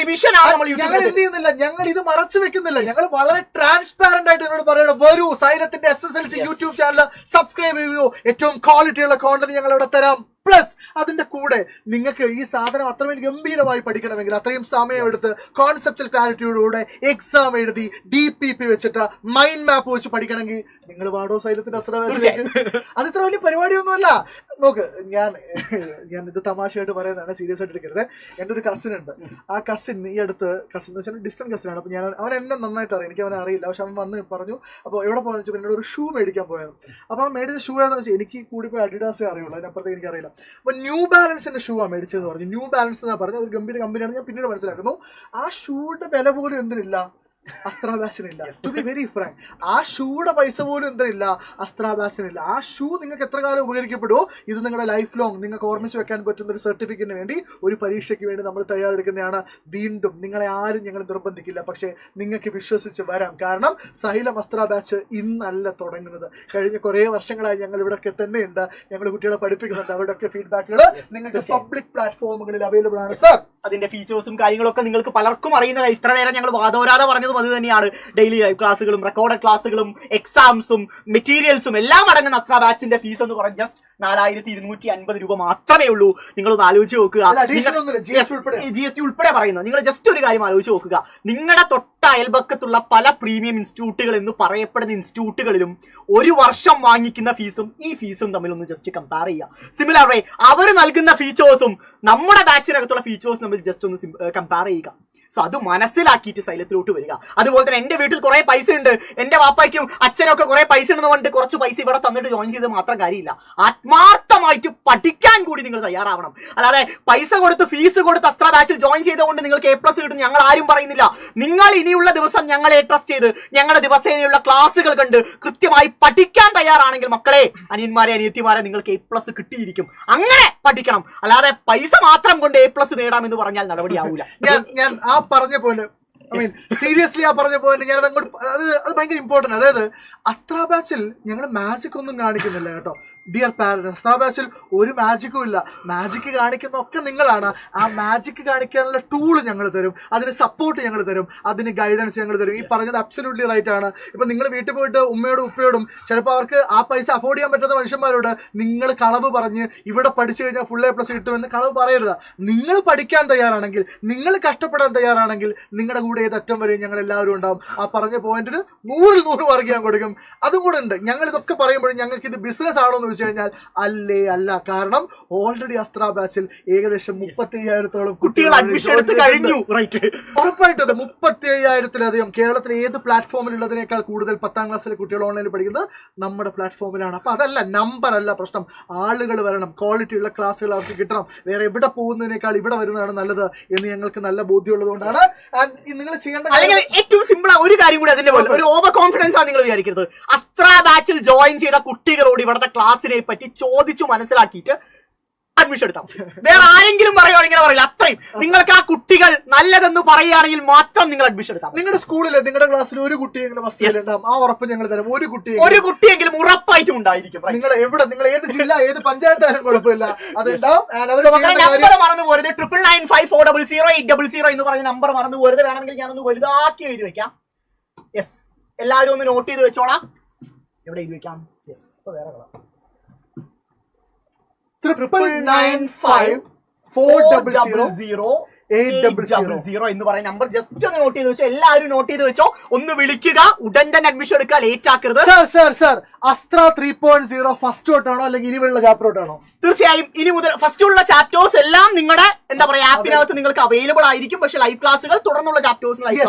റിവിഷൻ ആണ് നമ്മൾ ഞങ്ങൾ എന്ത് ചെയ്യുന്നില്ല, ഞങ്ങൾ ഇത് മറച്ചു വെക്കുന്നില്ല. ഞങ്ങൾ വളരെ ട്രാൻസ്പാരന്റ് ആയിട്ട് എന്നോട് പറയണം, വരൂ സൈലത്തിന്റെ SSLC യൂട്യൂബ് ചാനൽ സബ്സ്ക്രൈബ് ചെയ്യൂ. ഏറ്റവും ക്വാളിറ്റിയുള്ള കോണ്ടന്റ് ഞങ്ങൾ ഇവിടെ തരാം. പ്ലസ് അതിന്റെ കൂടെ നിങ്ങൾക്ക് ഈ സാധനം അത്രയും ഗംഭീരമായി പഠിക്കണമെങ്കിൽ, അത്രയും സമയമെടുത്ത് കോൺസെപ്റ്റൽ ക്ലാരിറ്റിയോടുകൂടെ എക്സാം എഴുതി DPP വെച്ചിട്ട് മൈൻഡ് മാപ്പ് വെച്ച് പഠിക്കണമെങ്കിൽ നിങ്ങൾ വാടോ സൈലത്തിന്റെ അത്ര അത് ഇത്ര വലിയ പരിപാടിയൊന്നുമല്ല. നോക്ക്, ഞാൻ ഇത് തമാശയായിട്ട് പറയുന്നതാണ്, സീരിയസ് ആയിട്ട് എടുക്കരുത്. എൻ്റെ ഒരു കസിൻ ഉണ്ട്. ആ കസിൻ ഈ അടുത്ത്, കസിൻ എന്ന് വെച്ചാൽ ഡിസ്റ്റന്റ് കസിനാണ്. അപ്പൊ അവൻ എന്നെ നന്നായിട്ട് അറിയാം, എനിക്ക് അവനെ അറിയില്ല. പക്ഷെ അവൻ വന്ന് പറഞ്ഞു, അപ്പോൾ എവിടെ പോയെന്ന് വെച്ചാൽ എന്നോട് ഒരു ഷൂ മേടിക്കാൻ പോയത്. അപ്പൊ അവൻ മേടിച്ച ഷൂ ഏതാണെന്ന് വെച്ചാൽ എനിക്ക് കൂടി പോയി അഡിഡാസേ അറിയുള്ളൂ, അതിനപ്പുറത്തേക്ക് എനിക്ക് അറിയില്ല. അപ്പൊ ന്യൂ ബാലൻസിന്റെ ഷൂ ആ മേടിച്ചതെന്ന് പറഞ്ഞു. ന്യൂ ബാലൻസ് എന്നാ പറഞ്ഞത്, ഒരു ഗംഭീര കമ്പനിയാണ്. ഞാൻ പിന്നീട് മനസ്സിലാക്കുന്നു ആ ഷൂയുടെ വില പോലും എന്തിനില്ല, അസ്ത്ര ബാച്ചിനില്ല. ടു ബി വെരി ഫ്രാങ്ക്, ആ ഷൂയുടെ പൈസ പോലും എന്തിനില്ല, അസ്ത്ര ബാച്ചിനില്ല. ആ ഷൂ നിങ്ങൾക്ക് എത്ര കാലം ഉപകരിക്കപ്പെടുമോ, ഇത് നിങ്ങളുടെ ലൈഫ് ലോങ് നിങ്ങൾക്ക് ഓർമ്മിച്ച് വെക്കാൻ പറ്റുന്ന ഒരു സർട്ടിഫിക്കറ്റിന് വേണ്ടി, ഒരു പരീക്ഷയ്ക്ക് വേണ്ടി നമ്മൾ തയ്യാറെടുക്കുന്നതാണ്. വീണ്ടും നിങ്ങളെ ആരും ഞങ്ങൾ നിർബന്ധിക്കില്ല, പക്ഷേ നിങ്ങൾക്ക് വിശ്വസിച്ച് വരാം. കാരണം സൈലം അസ്ത്ര ബാച്ച് ഇന്നല്ല തുടങ്ങുന്നത്. കഴിഞ്ഞ കുറേ വർഷങ്ങളായി ഞങ്ങൾ ഇവിടെയൊക്കെ തന്നെയുണ്ട്, ഞങ്ങൾ കുട്ടികളെ പഠിപ്പിക്കുന്നുണ്ട്. അവരുടെയൊക്കെ ഫീഡ്ബാക്കുകൾ നിങ്ങൾക്ക് പബ്ലിക് പ്ലാറ്റ്ഫോമുകളിൽ അവൈലബിൾ ആണ് സർ. അതിന്റെ ഫീച്ചേഴ്സും കാര്യങ്ങളൊക്കെ നിങ്ങൾക്ക് പലർക്കും അറിയുന്നത്. ഇത്ര നേരം ഞങ്ങൾ വാദോരാതെ പറഞ്ഞതും അത് തന്നെയാണ്. ഡെയിലി ലൈവ് ക്ലാസ്സുകളും റെക്കോർഡഡ് ക്ലാസ്സുകളും എക്സാംസും മെറ്റീരിയൽസും എല്ലാം അടങ്ങുന്ന അസ്ത്ര ബാച്ചിന്റെ ഫീസ് എന്ന് പറഞ്ഞാൽ ജസ്റ്റ് 4250 രൂപ മാത്രമേ ഉള്ളൂ. നിങ്ങളൊന്ന് ആലോചിച്ച് നോക്കുക. GST ഉൾപ്പെടെ പറയുന്നത്. നിങ്ങൾ ജസ്റ്റ് ഒരു കാര്യം ആലോചിച്ച് നോക്കുക. നിങ്ങളുടെ തൊട്ട അയൽപക്കത്തുള്ള പല പ്രീമിയം ഇൻസ്റ്റിറ്റ്യൂട്ടുകൾ എന്ന് പറയപ്പെടുന്ന ഇൻസ്റ്റിറ്റ്യൂട്ടുകളിലും ഒരു വർഷം വാങ്ങിക്കുന്ന ഫീസും ഈ ഫീസും തമ്മിലൊന്ന് ജസ്റ്റ് കമ്പയർ ചെയ്യുക. സിമിലർ വേ അവർ നൽകുന്ന ഫീച്ചേഴ്സും നമ്മുടെ ബാച്ചിനകത്തുള്ള ഫീച്ചേഴ്സ് തമ്മിൽ ജസ്റ്റ് ഒന്ന് കമ്പയർ ചെയ്യുക. സോ അത് മനസ്സിലാക്കിയിട്ട് സൈലത്തിലോട്ട് വരിക. അതുപോലെ തന്നെ എന്റെ വീട്ടിൽ കുറെ പൈസ ഉണ്ട്, എന്റെ വാപ്പയ്ക്കും അച്ഛനൊക്കെ കുറെ പൈസ ഉണ്ടെന്നുകൊണ്ട് കുറച്ച് പൈസ ഇവിടെ തന്നിട്ട് ജോയിൻ ചെയ്ത് മാത്രം കാര്യമില്ല. ആത്മാർത്ഥമായിട്ട് പഠിക്കാൻ കൂടി നിങ്ങൾ തയ്യാറാവണം. അല്ലാതെ പൈസ കൊടുത്ത് ഫീസ് കൊടുത്ത് അസ്ത്ര ബാച്ചിൽ ജോയിൻ ചെയ്തുകൊണ്ട് നിങ്ങൾക്ക് A+ കിട്ടും ഞങ്ങൾ ആരും പറയുന്നില്ല. നിങ്ങൾ ഇനിയുള്ള ദിവസം ഞങ്ങളെ ട്രസ്റ്റ് ചെയ്ത് ഞങ്ങളുടെ ദിവസേനയുള്ള ക്ലാസ്സുകൾ കണ്ട് കൃത്യമായി പഠിക്കാൻ തയ്യാറാണെങ്കിൽ മക്കളെ, അനിയന്മാരെ അനിയത്തിമാരെ, നിങ്ങൾക്ക് A+ കിട്ടിയിരിക്കും. അങ്ങനെ പഠിക്കണം. അല്ലാതെ പൈസ മാത്രം കൊണ്ട് A+ നേടാമെന്ന് പറഞ്ഞാൽ നടപടിയാവൂല. ഞാൻ ആ പറഞ്ഞ പോലെ സീരിയസ്ലി ആ പറഞ്ഞ പോയിന്റ് ഞാൻ അങ്ങോട്ട് അത് ഭയങ്കര ഇമ്പോർട്ടന്റ്. അതായത് അസ്ത്ര ബാച്ചിൽ ഞങ്ങൾ മാജിക് ഒന്നും കാണിക്കുന്നില്ല കേട്ടോ. ഡിയർ പാരന്റ്, അസ്ത്ര ബാച്ചിൽ ഒരു മാജിക്കും ഇല്ല. മാജിക് കാണിക്കുന്ന ഒക്കെ നിങ്ങളാണ്. ആ മാജിക് കാണിക്കാനുള്ള ടൂള് ഞങ്ങൾ തരും, അതിന് സപ്പോർട്ട് ഞങ്ങൾ തരും, അതിന് ഗൈഡൻസ് ഞങ്ങൾ തരും. ഈ പറഞ്ഞത് അബ്സല്യൂട്ട്ലി റൈറ്റ് ആണ്. ഇപ്പൊ നിങ്ങൾ വീട്ടിൽ പോയിട്ട് ഉമ്മയോടും ഉപ്പയോടും ചിലപ്പോൾ അവർക്ക് ആ പൈസ അഫോർഡ് ചെയ്യാൻ പറ്റുന്ന മനുഷ്യന്മാരോട് നിങ്ങൾ കളവ് പറഞ്ഞ് ഇവിടെ പഠിച്ചു കഴിഞ്ഞാൽ ഫുൾ A+ കിട്ടുമെന്ന് കളവ് പറയരുത്. നിങ്ങൾ പഠിക്കാൻ തയ്യാറാണെങ്കിൽ, നിങ്ങൾ കഷ്ടപ്പെടാൻ തയ്യാറാണെങ്കിൽ നിങ്ങളുടെ കൂടെ ഏതറ്റം വരെയും ഞങ്ങൾ എല്ലാവരും ഉണ്ടാവും. ആ പറഞ്ഞ പോയിന്റിന് 100-ൽ 100 മാർക്ക് ഞാൻ കൊടുക്കും. അതും കൂടെ ഉണ്ട്. ഞങ്ങൾ ഇതൊക്കെ പറയുമ്പോഴും ഞങ്ങൾക്ക് ഇത് ബിസിനസ് ആണോ എന്ന് വെച്ച് കഴിഞ്ഞാൽ അല്ല. കാരണം ഓൾറെഡി അസ്ത്ര ബാച്ചിൽ ഏകദേശം 35,000-ഓളം കുട്ടികൾ അഡ്മിഷൻ എടുത്ത് കഴിഞ്ഞു. ഉറപ്പായിട്ടും 35,000-ലധികം കേരളത്തിലെ ഏത് പ്ലാറ്റ്ഫോമിലുള്ളതിനേക്കാൾ കൂടുതൽ 10ാം ക്ലാസ്സിലെ കുട്ടികൾ ഓൺലൈനിൽ പഠിക്കുന്നത് നമ്മുടെ പ്ലാറ്റ്ഫോമിലാണ്. അപ്പൊ അതല്ല, നമ്പർ അല്ല പ്രശ്നം. ആളുകൾ വരണം, ക്വാളിറ്റി ഉള്ള ക്ലാസ്സുകൾ അവർക്ക് കിട്ടണം. വേറെ എവിടെ പോകുന്നതിനേക്കാൾ ഇവിടെ വരുന്നതാണ് നല്ലത് എന്ന് ഞങ്ങൾക്ക് നല്ല ബോധ്യമുള്ളതുകൊണ്ടാണ്. നിങ്ങൾ ചെയ്യേണ്ട അല്ലെങ്കിൽ ഏറ്റവും സിമ്പിൾ ആ ഒരു കാര്യം കൂടി അതിന്റെ പോലെ ഒരു ഓവർ കോൺഫിഡൻസ് ആണ് നിങ്ങൾ വിചാരിക്കരുത്. അസ്ത്ര ബാച്ചിൽ ജോയിൻ ചെയ്ത കുട്ടികളോട് ഇവിടുത്തെ ക്ലാസ്സിനെ പറ്റി ചോദിച്ചു മനസ്സിലാക്കിയിട്ട് അഡ്മിഷൻ എടുത്താൽ വേറെ ആരെങ്കിലും പറയുകയാണെങ്കിൽ പറയില്ല. അത്രയും നിങ്ങൾക്ക് ആ കുട്ടികൾ നല്ലതെന്ന് പറയുകയാണെങ്കിൽ മാത്രം നിങ്ങൾ അഡ്മിഷൻ എടുത്താൽ. നിങ്ങളുടെ സ്കൂളിലെ നിങ്ങളുടെ ക്ലാസ്സിൽ ഒരു കുട്ടിയെങ്കിലും ആ ഉറപ്പ് ഞങ്ങൾ തരാം. ഒരു കുട്ടിയെങ്കിലും ഉറപ്പായിട്ടും ഉണ്ടായിരിക്കും. നിങ്ങൾ എവിടെ, നിങ്ങൾ ഏത് ജില്ല, ഏത് പഞ്ചായത്തായാലും കുഴപ്പമില്ല, അതുണ്ടാവും. നമ്പർ മറന്നു പോരുത്. 9995400800 എന്ന് പറഞ്ഞ നമ്പർ മറന്നു പോരുത്. വേണമെങ്കിൽ ഞാനൊന്ന് വലുതാക്കി എഴുതി വെക്കാം. യെസ്, എല്ലാവരും ഒന്ന് നോട്ട് ചെയ്ത് വെച്ചോളാം. എവിടെ എഴുതി വെക്കാം? യെസ്, ഇപ്പൊ വേറെ 9954000800 എന്ന് പറയുന്ന നമ്പർ ജസ്റ്റ് ഒന്ന് നോട്ട് ചെയ്ത് വെച്ചോ. എല്ലാവരും നോട്ട് ചെയ്ത് വെച്ചോ. ഒന്ന് വിളിക്കുക. ഉടൻ തന്നെ അഡ്മിഷൻ എടുക്കുക. ലേറ്റ് ആക്കരുത്. സർ അസ്ത്ര 3.0 ഫസ്റ്റ് തൊട്ടാണോ അല്ലെങ്കിൽ ഇനിയുള്ള ചാപ്റ്റർ തൊട്ടാണോ? തീർച്ചയായും ഇനി മുതൽ ഫസ്റ്റ് ഉള്ള ചാപ്റ്റേഴ്സ് എല്ലാം നിങ്ങളുടെ എന്താ പറയാ ആപ്പിനകത്ത് നിങ്ങൾക്ക് അവൈലബിൾ ആയിരിക്കും. പക്ഷെ ലൈവ് ക്ലാസ്സുകൾ തുടർന്നുള്ള ചാപ്റ്റേഴ്സ്.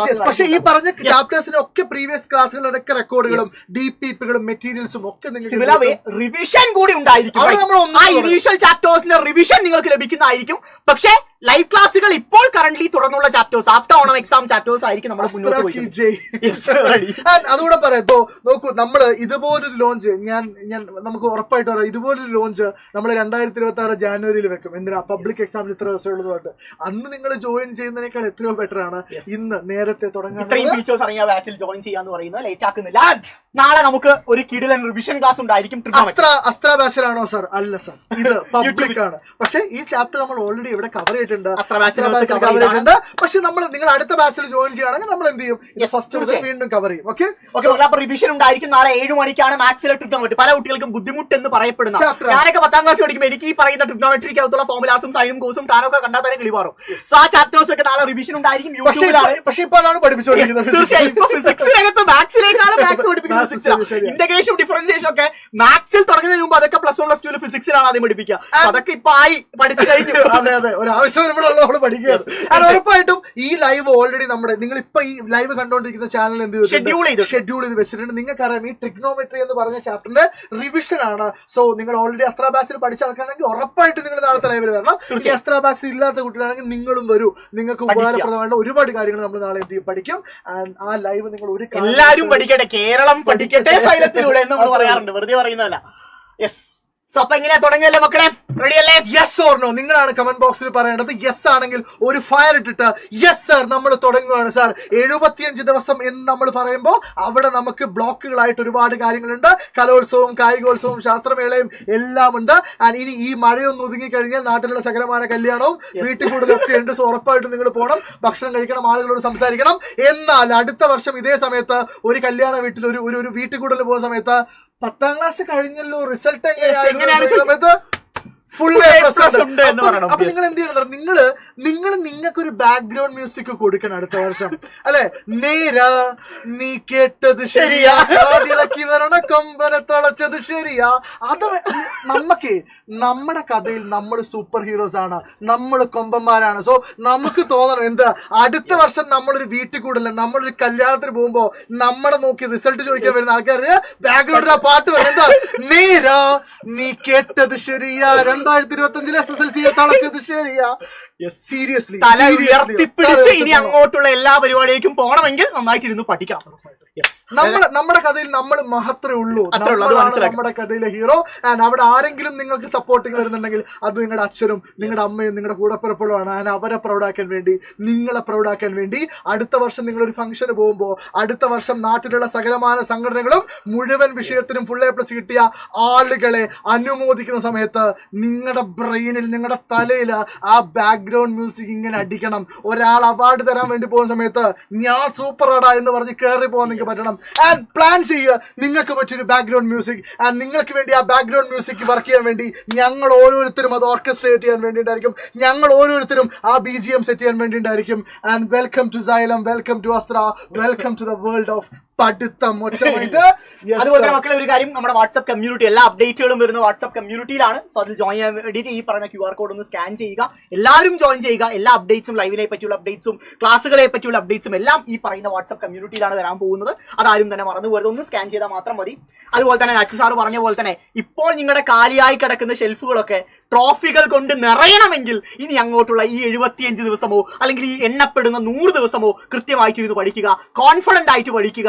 പക്ഷെ ഈ പറഞ്ഞ ചാപ്റ്റേഴ്സിന് ഒക്കെ പ്രീവിയസ് ക്ലാസ്സുകളുടെ ഒക്കെ റെക്കോർഡുകളും DPPകളും മെറ്റീരിയൽസും ഒക്കെ നിങ്ങൾക്ക് റിവിഷൻ കൂടി ഉണ്ടായിരിക്കും. ആ ഇനീഷ്യൽ ചാപ്റ്റേഴ്സിന്റെ റിവിഷൻ നിങ്ങൾക്ക് ലഭിക്കുന്നതായിരിക്കും. പക്ഷേ ലൈവ് ക്ലാസ്സുകൾ ഇപ്പോൾ കറന്റ് തുടർന്നുള്ള chapters after Onam exam chapters ആയിരിക്കും നമ്മൾ മുന്നോട്ട് പോയി. അതുകൂടെ പറയാം. ഇപ്പോ നോക്കൂ, നമ്മള് ഇതുപോലൊരു ലോഞ്ച് നമുക്ക് ഉറപ്പായിട്ട് പറയാം. ഇതുപോലൊരു ലോഞ്ച് നമ്മൾ 2026 ജാനുവരിയിൽ വെക്കും. എന്തിനാ? പബ്ലിക് എക്സാമിന് ഇത്ര ദിവസം ഉള്ളതുകൊണ്ട്. അന്ന് നിങ്ങൾ ജോയിൻ ചെയ്യുന്നതിനേക്കാൾ എത്രയോ ബെറ്റർ ആണ് ഇന്ന് നേരത്തെ തുടങ്ങാൻ. ഇത്രയും ഫീച്ചേഴ്സ് അറിയാൻ ബാച്ചിൽ ജോയിൻ ചെയ്യാന്ന് പറയുന്നത് ലേറ്റ് ആക്കുന്നില്ല. നാളെ നമുക്ക് ഒരു കിടിലൻ റിവിഷൻ ക്ലാസ് ഉണ്ടായിരിക്കും. അസ്ത്ര ബാച്ചിലാണോ സർ? അല്ല സർ, ഇത് പബ്ലിക് ആണ്. പക്ഷെ ഈ ചാപ്റ്റർ നമ്മൾ ഓൾറെഡി ഇവിടെ കവർ ചെയ്തിട്ടുണ്ട്. പക്ഷെ നിങ്ങൾ അടുത്ത ബാച്ചിൽ ജോയിൻ ചെയ്യുകയാണെങ്കിൽ നമ്മൾ എന്ത് ചെയ്യും? ഫസ്റ്റ് വീണ്ടും കവർ ചെയ്യും. ഓക്കെ, അപ്പൊ റിവിഷൻ ഉണ്ടായിരിക്കും. നാളെ 7 മണിക്കാണ് മാത്സിലെ ട്രിഗ്നോമെട്രി. പല കുട്ടികൾക്കും ബുദ്ധിമുട്ട് എന്ന് പറയപ്പെടുന്ന, ഞാനൊക്കെ 10ാം ക്ലാസ് പഠിക്കുമ്പോൾ എനിക്ക് ഈ പറയുന്ന ട്രിഗ്നോമെട്രിക്കകത്തുള്ള ഫോർമുലാസും സൈനും കോഴ്സും ടാനൊക്കെ കണ്ടാൽ തന്നെ കിളിവാറും. സോ ആ ചാപ്റ്റേഴ്സ് ഒക്കെ നാളെ റിവിഷൻ ഉണ്ടായിരിക്കും. പക്ഷെ ഇപ്പൊ അതാണ് പഠിപ്പിച്ചുകൊണ്ടിരിക്കുന്നത്. തീർച്ചയായും ഇപ്പൊ ഫിസിക്സിനകത്ത് മാത്സിലേക്കാണ് മാത്സ് പഠിപ്പിക്കുന്നത്. ഇന്റഗ്രേഷൻ ഡിഫറൻസിയേഷൻ ഒക്കെ മാത്സിൽ തുടങ്ങുന്നതിന് മുമ്പ് അതൊക്കെ +1 +2 ഫിസിക്സ് ബേസിക്സിലാണ് ആദ്യം പഠിപ്പിക്കുക. അതൊക്കെ ഇപ്പൊ ആയി പഠിച്ചു കഴിഞ്ഞു. അതെ അതെ, ഒരു ആവശ്യം നമ്മളെ പഠിക്കുക. ഉറപ്പായിട്ടും ഈ ലൈവ് ഓൾറെഡി നമ്മുടെ നിങ്ങൾ ഇപ്പൊ ഈ ലൈവ് കണ്ടുകൊണ്ടിരിക്കുന്ന ചാനൽ എന്ത് ഷെഡ്യൂൾ ചെയ്ത് വെച്ചിട്ടുണ്ട്. നിങ്ങൾക്കറിയാം ഈ ട്രിഗ്നോമെട്രി എന്ന് പറഞ്ഞ ചാപ്റ്ററിന്റെ റിവിഷൻ ആണ്. സോ നിങ്ങൾ ഓൾറെഡി അസ്ത്രാബാസിൽ പഠിച്ച ആൾക്കാണെങ്കിൽ ഉറപ്പായിട്ട് നിങ്ങൾ നാളത്തെ ലൈവിൽ വരണം. അസ്ത്രാബാസിൽ ഇല്ലാത്ത കുട്ടികളാണെങ്കിൽ നിങ്ങളും വരൂ. നിങ്ങൾക്ക് ഉപകാരപ്രദമായിട്ടുള്ള ഒരുപാട് കാര്യങ്ങൾ നമ്മൾ നാളെ എന്ത് ചെയ്യും പഠിക്കും. ആ ലൈവ് നിങ്ങൾ ഒരു എല്ലാവരും പഠിക്കട്ടെ, കേരളം പഠിക്കട്ടെ സൈലത്തിലൂടെ എന്ന് നമ്മൾ പറയാറുണ്ട്, വെറുതെ പറയുന്നതല്ല. യെസ്. സോ അപ്പൊ എങ്ങനെയാ തുടങ്ങിയല്ലേ മക്കളെ? റെഡി അല്ലേ? യെസ് ഓർ നോ നിങ്ങളാണ് കമന്റ് ബോക്സിൽ പറയേണ്ടത്. യെസ് ആണെങ്കിൽ ഒരു ഫയർ ഇട്ടിട്ട് യെസ് സർ നമ്മൾ തുടങ്ങുകയാണ് സാർ. 75 ദിവസം എന്ന് നമ്മൾ പറയുമ്പോൾ അവിടെ നമുക്ക് ബ്ലോക്കുകളായിട്ട് ഒരുപാട് കാര്യങ്ങളുണ്ട്. കലോത്സവവും കായികോത്സവവും ശാസ്ത്രമേളയും എല്ലാം ഉണ്ട്. ആൻഡ് ഇനി ഈ മഴയൊന്നും ഒതുങ്ങിക്കഴിഞ്ഞാൽ നാട്ടിലുള്ള സകലമായ കല്യാണവും വീട്ടിൽ കൂടുതലൊക്കെ ഉണ്ട്. സോ ഉറപ്പായിട്ടും നിങ്ങൾ പോകണം, ഭക്ഷണം കഴിക്കണം, ആളുകളോട് സംസാരിക്കണം. എന്നാൽ അടുത്ത വർഷം ഇതേ സമയത്ത് ഒരു കല്യാണ വീട്ടിൽ ഒരു വീട്ടിൽ കൂടുതൽ പോകുന്ന സമയത്ത് 10ാം ക്ലാസ് കഴിഞ്ഞല്ലോ, റിസൾട്ട് എങ്ങനെയാണ് സമയത്ത് ഫുൾ ഉണ്ട്. അപ്പൊ നിങ്ങൾ എന്ത് ചെയ്യണം? നിങ്ങൾ നിങ്ങൾക്കൊരു ബാക്ക്ഗ്രൗണ്ട് മ്യൂസിക് കൊടുക്കണം അടുത്ത വർഷം, അല്ലെ? നേരാ നീ കേട്ടത് ശരിയാ, ഇളക്കി വരണ കൊമ്പനെ തളച്ചത് ശരിയാ. അത് നമുക്ക് നമ്മുടെ കഥയിൽ നമ്മൾ സൂപ്പർ ഹീറോസ് ആണ്, നമ്മൾ കൊമ്പന്മാരാണ്. സോ നമുക്ക് തോന്നണം എന്താ, അടുത്ത വർഷം നമ്മളൊരു വീട്ടിൽ കൂടല്ല, നമ്മളൊരു കല്യാണത്തിന് പോകുമ്പോ നമ്മളെ നോക്കി റിസൾട്ട് ചോദിക്കാൻ വരുന്ന ആൾക്കാര് ബാക്ക്ഗ്രൗണ്ടിൽ ആ പാട്ട് വരും. എന്താ? നേരാ നീ കേട്ടത് ശരിയാ, 2025 SSLC തളച്ചത് ശരിയാ. സീരിയസ്ലി തല ഉയർത്തിപ്പിടിച്ച് ഇനി അങ്ങോട്ടുള്ള എല്ലാ പരിപാടിയിലേക്കും പോകണമെങ്കിൽ നന്നായിട്ടിരുന്ന് പഠിക്കണം. നമ്മുടെ കഥയിൽ നമ്മൾ മാത്രമേ ഉള്ളൂ, നമ്മുടെ കഥയിലെ ഹീറോ. ആൻഡ് അവിടെ ആരെങ്കിലും നിങ്ങൾക്ക് സപ്പോർട്ടിങ് വരുന്നുണ്ടെങ്കിൽ അത് നിങ്ങളുടെ അച്ഛനും നിങ്ങളുടെ അമ്മയും നിങ്ങളുടെ കൂടപ്പിറപ്പുകളുമാണ്. ആൻഡ് അവരെ പ്രൗഡാക്കാൻ വേണ്ടി, നിങ്ങളെ പ്രൗഡാക്കാൻ വേണ്ടി അടുത്ത വർഷം നിങ്ങളൊരു ഫംഗ്ഷന് പോകുമ്പോൾ, അടുത്ത വർഷം നാട്ടിലുള്ള സകലമായ സംഘടനകളും മുഴുവൻ വിഷയത്തിനും ഫുൾ A+ കിട്ടിയ ആളുകളെ അനുമോദിക്കുന്ന സമയത്ത് നിങ്ങളുടെ ബ്രെയിനിൽ, നിങ്ങളുടെ തലയിൽ ആ ബാക്ക്ഗ്രൗണ്ട് മ്യൂസിക് ഇങ്ങനെ അടിക്കണം. ഒരാൾ അവാർഡ് തരാൻ വേണ്ടി പോകുന്ന സമയത്ത് ഞാൻ സൂപ്പർ ആടാ എന്ന് പറഞ്ഞ് കയറി പോകാൻ നിങ്ങൾക്ക് പറ്റണം. ആൻഡ് പ്ലാൻ ചെയ്യുക നിങ്ങൾക്ക് പറ്റിയൊരു ബാക്ക്ഗ്രൗണ്ട് മ്യൂസിക്. ആൻഡ് നിങ്ങൾക്ക് വേണ്ടി ആ ബാക്ക്ഗ്രൗണ്ട് മ്യൂസിക് വർക്ക് ചെയ്യാൻ വേണ്ടി ഞങ്ങൾ ഓരോരുത്തരും അത് ഓർക്കസ്ട്രേറ്റ് ചെയ്യാൻ വേണ്ടിയിട്ടായിരിക്കും. ഞങ്ങൾ ഓരോരുത്തരും ആ BGM സെറ്റ് ചെയ്യാൻ വേണ്ടിയിട്ടായിരിക്കും. And welcome to Xylem, welcome to Astra, welcome to the world of പഠിത്തം. അതുപോലെ തന്നെ മക്കളെ ഒരു കാര്യം, നമ്മുടെ വാട്സ്ആപ്പ് കമ്മ്യൂണിറ്റി എല്ലാ അപ്ഡേറ്റുകളും വരുന്ന വാട്സ്ആപ്പ് കമ്മ്യൂണിറ്റിയിലാണ്. സോ അതിൽ ജോയിൻ ചെയ്യാൻ വേണ്ടിയിട്ട് ഈ പറഞ്ഞ QR കോഡ് ഒന്ന് സ്കാൻ ചെയ്യുക. എല്ലാവരും ജോയിൻ ചെയ്യുക. എല്ലാ അപ്ഡേറ്റ്സും, ലൈവിനെ പറ്റിയുള്ള അപ്ഡേറ്റ്സും ക്ലാസ്സുകളെ പറ്റിയുള്ള അപ്ഡേറ്റ്സും എല്ലാം ഈ പറയുന്ന വാട്സ്ആപ്പ് കമ്മ്യൂണിറ്റിയിലാണ് വരാൻ പോകുന്നത്. അതാരും തന്നെ മറന്നു പോകരുത്, ഒന്ന് സ്കാൻ ചെയ്താൽ മാത്രം മതി. അതുപോലെ തന്നെ അച്ചു സാറ് പറഞ്ഞ പോലെ തന്നെ ഇപ്പോൾ നിങ്ങളുടെ കാലിയായി കിടക്കുന്ന ഷെൽഫുകളൊക്കെ ട്രോഫികൾ കൊണ്ട് നിറയണമെങ്കിൽ ഇനി അങ്ങോട്ടുള്ള ഈ 75 ദിവസമോ അല്ലെങ്കിൽ ഈ എണ്ണപ്പെടുന്ന 100 ദിവസമോ കൃത്യമായിട്ടിരുന്ന് പഠിക്കുക, കോൺഫിഡന്റ് ആയിട്ട് പഠിക്കുക.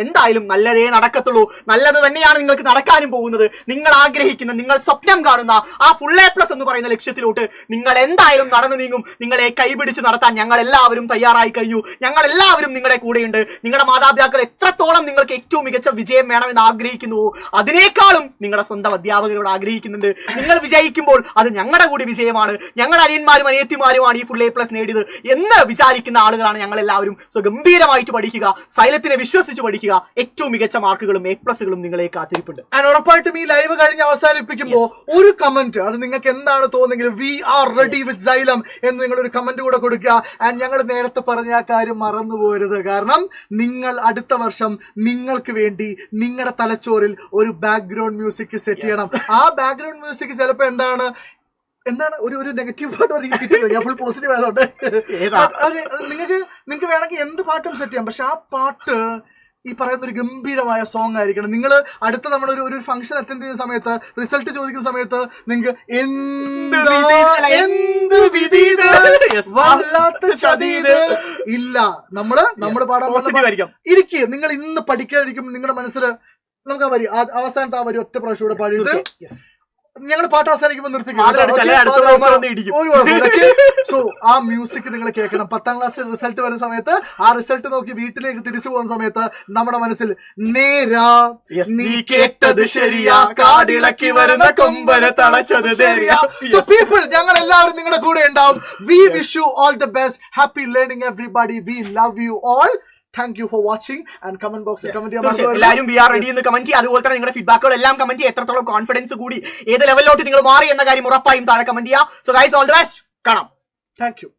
എന്തായാലും നല്ലതേ നടക്കത്തുള്ളൂ. നല്ലത് തന്നെയാണ് നിങ്ങൾക്ക് നടക്കാനും പോകുന്നത്. നിങ്ങൾ ആഗ്രഹിക്കുന്ന, നിങ്ങൾ സ്വപ്നം കാണുന്ന ആ ഫുൾ A+ എന്ന് പറയുന്ന ലക്ഷ്യത്തിലോട്ട് നിങ്ങൾ എന്തായാലും നടന്നു നീങ്ങും. നിങ്ങളെ കൈപിടിച്ച് നടത്താൻ ഞങ്ങൾ എല്ലാവരും തയ്യാറായി കഴിഞ്ഞു. ഞങ്ങൾ എല്ലാവരും നിങ്ങളുടെ കൂടെയുണ്ട്. നിങ്ങളുടെ മാതാപിതാക്കൾ എത്രത്തോളം നിങ്ങൾക്ക് ഏറ്റവും മികച്ച വിജയം വേണമെന്ന് ആഗ്രഹിക്കുന്നുവോ അതിനേക്കാളും നിങ്ങളുടെ സ്വന്തം അധ്യാപകരോട് ആഗ്രഹിക്കുന്നുണ്ട്. നിങ്ങൾ വിജയിക്കുമ്പോൾ അത് ഞങ്ങളുടെ കൂടി വിജയമാണ്. ഞങ്ങളുടെ അനിയന്മാരും അനിയത്തിമാരുമാണ് ഈ ഫുൾ A+ നേടിയത് എന്ന് വിചാരിക്കുന്ന ആളുകളാണ് ഞങ്ങൾ എല്ലാവരും. സോ ഗംഭീരമായിട്ട് പഠിക്കുക, സൈലത്തിനെ വിശ്വസിച്ച് പഠിക്കുക. ഏറ്റവും മികച്ച മാർക്കുകളും A+കളും നിങ്ങളെ കാത്തിരിപ്പുണ്ട്. ആൻഡ് ഉറപ്പായിട്ടും ഈ ലൈവ് കഴിഞ്ഞ് അവസാനിപ്പിക്കുമ്പോൾ ഒരു കമന്റ്, അത് നിങ്ങൾക്ക് എന്താണ് തോന്നുന്നെങ്കിലും we are ready with Xylem എന്ന് നിങ്ങൾ ഒരു കമന്റ് കൂടെ കൊടുക്കുക. ആൻഡ് ഞങ്ങൾ നേരത്തെ പറഞ്ഞ ആ കാര്യം മറന്നു പോകരുത്. കാരണം നിങ്ങൾ അടുത്ത വർഷം നിങ്ങൾക്ക് വേണ്ടി നിങ്ങളുടെ തലച്ചോറിൽ ഒരു ബാക്ക്ഗ്രൗണ്ട് മ്യൂസിക് സെറ്റ് ചെയ്യണം. ആ ബാക്ക്ഗ്രൗണ്ട് മ്യൂസിക് ചിലപ്പോ എന്താണ് ഒരു നെഗറ്റീവ് പാട്ട് കിട്ടില്ല, ഞാൻ ഫുൾ പോസിറ്റീവ് ആയതുകൊണ്ട് നിങ്ങൾക്ക് വേണമെങ്കിൽ എന്ത് പാട്ടും സെറ്റ് ചെയ്യാം. പക്ഷെ ആ പാട്ട് ഈ പറയുന്ന ഒരു ഗംഭീരമായ സോങ് ആയിരിക്കണം. നിങ്ങൾ അടുത്ത നമ്മുടെ ഒരു ഫംഗ്ഷൻ അറ്റൻഡ് ചെയ്യുന്ന സമയത്ത്, റിസൾട്ട് ചോദിക്കുന്ന സമയത്ത് നിങ്ങൾക്ക് ഇല്ല, നമ്മള് പാടാൻ ഇരിക്കും. നിങ്ങൾ ഇന്ന് പഠിക്കാതിരിക്കും, നിങ്ങളുടെ മനസ്സിൽ നമുക്ക് ആ വരി, അവസാനത്തെ ആ വരി ഒറ്റ പ്രാവശ്യം കൂടെ പാടിയിട്ട് ഞങ്ങൾ പാട്ട് അവസാനിക്കുമ്പോൾ നിർത്തിക്കും. സോ ആ മ്യൂസിക് നിങ്ങൾ കേൾക്കണം. 10ാം ക്ലാസ് റിസൾട്ട് വരുന്ന സമയത്ത് ആ റിസൾട്ട് നോക്കി വീട്ടിലേക്ക് തിരിച്ചു പോകുന്ന സമയത്ത് നമ്മുടെ മനസ്സിൽ നേരാ നീ കേട്ടത് ശരിയാ, കാടിളക്കി വരുന്ന കൊമ്പനെ തളച്ചത് ശരിയാ. സോ പീപ്പിൾ, ഞങ്ങൾ എല്ലാവരും നിങ്ങളുടെ കൂടെ ഉണ്ടാവും. We wish you all the best. Happy learning everybody. We love you all. Thank you for watching and comment box comment ചെയ്യാൻ എല്ലാവരും we are ready എന്ന് കമന്റ് ചെയ്യുക. അതുപോലെ തന്നെ നിങ്ങളുടെ ഫീഡ്ബാക്കുകൾ എല്ലാം കമന്റ് ചെയ്യുക. എത്രത്തോളം കോൺഫിഡൻസ് കൂടി ഏത് ലെവലിലോട്ട് നിങ്ങൾ മാറി എന്ന കാര്യം ഉറപ്പായും താഴെ കമന്റ് ചെയ്യുക. So guys, all the best. കാണാം. Thank you.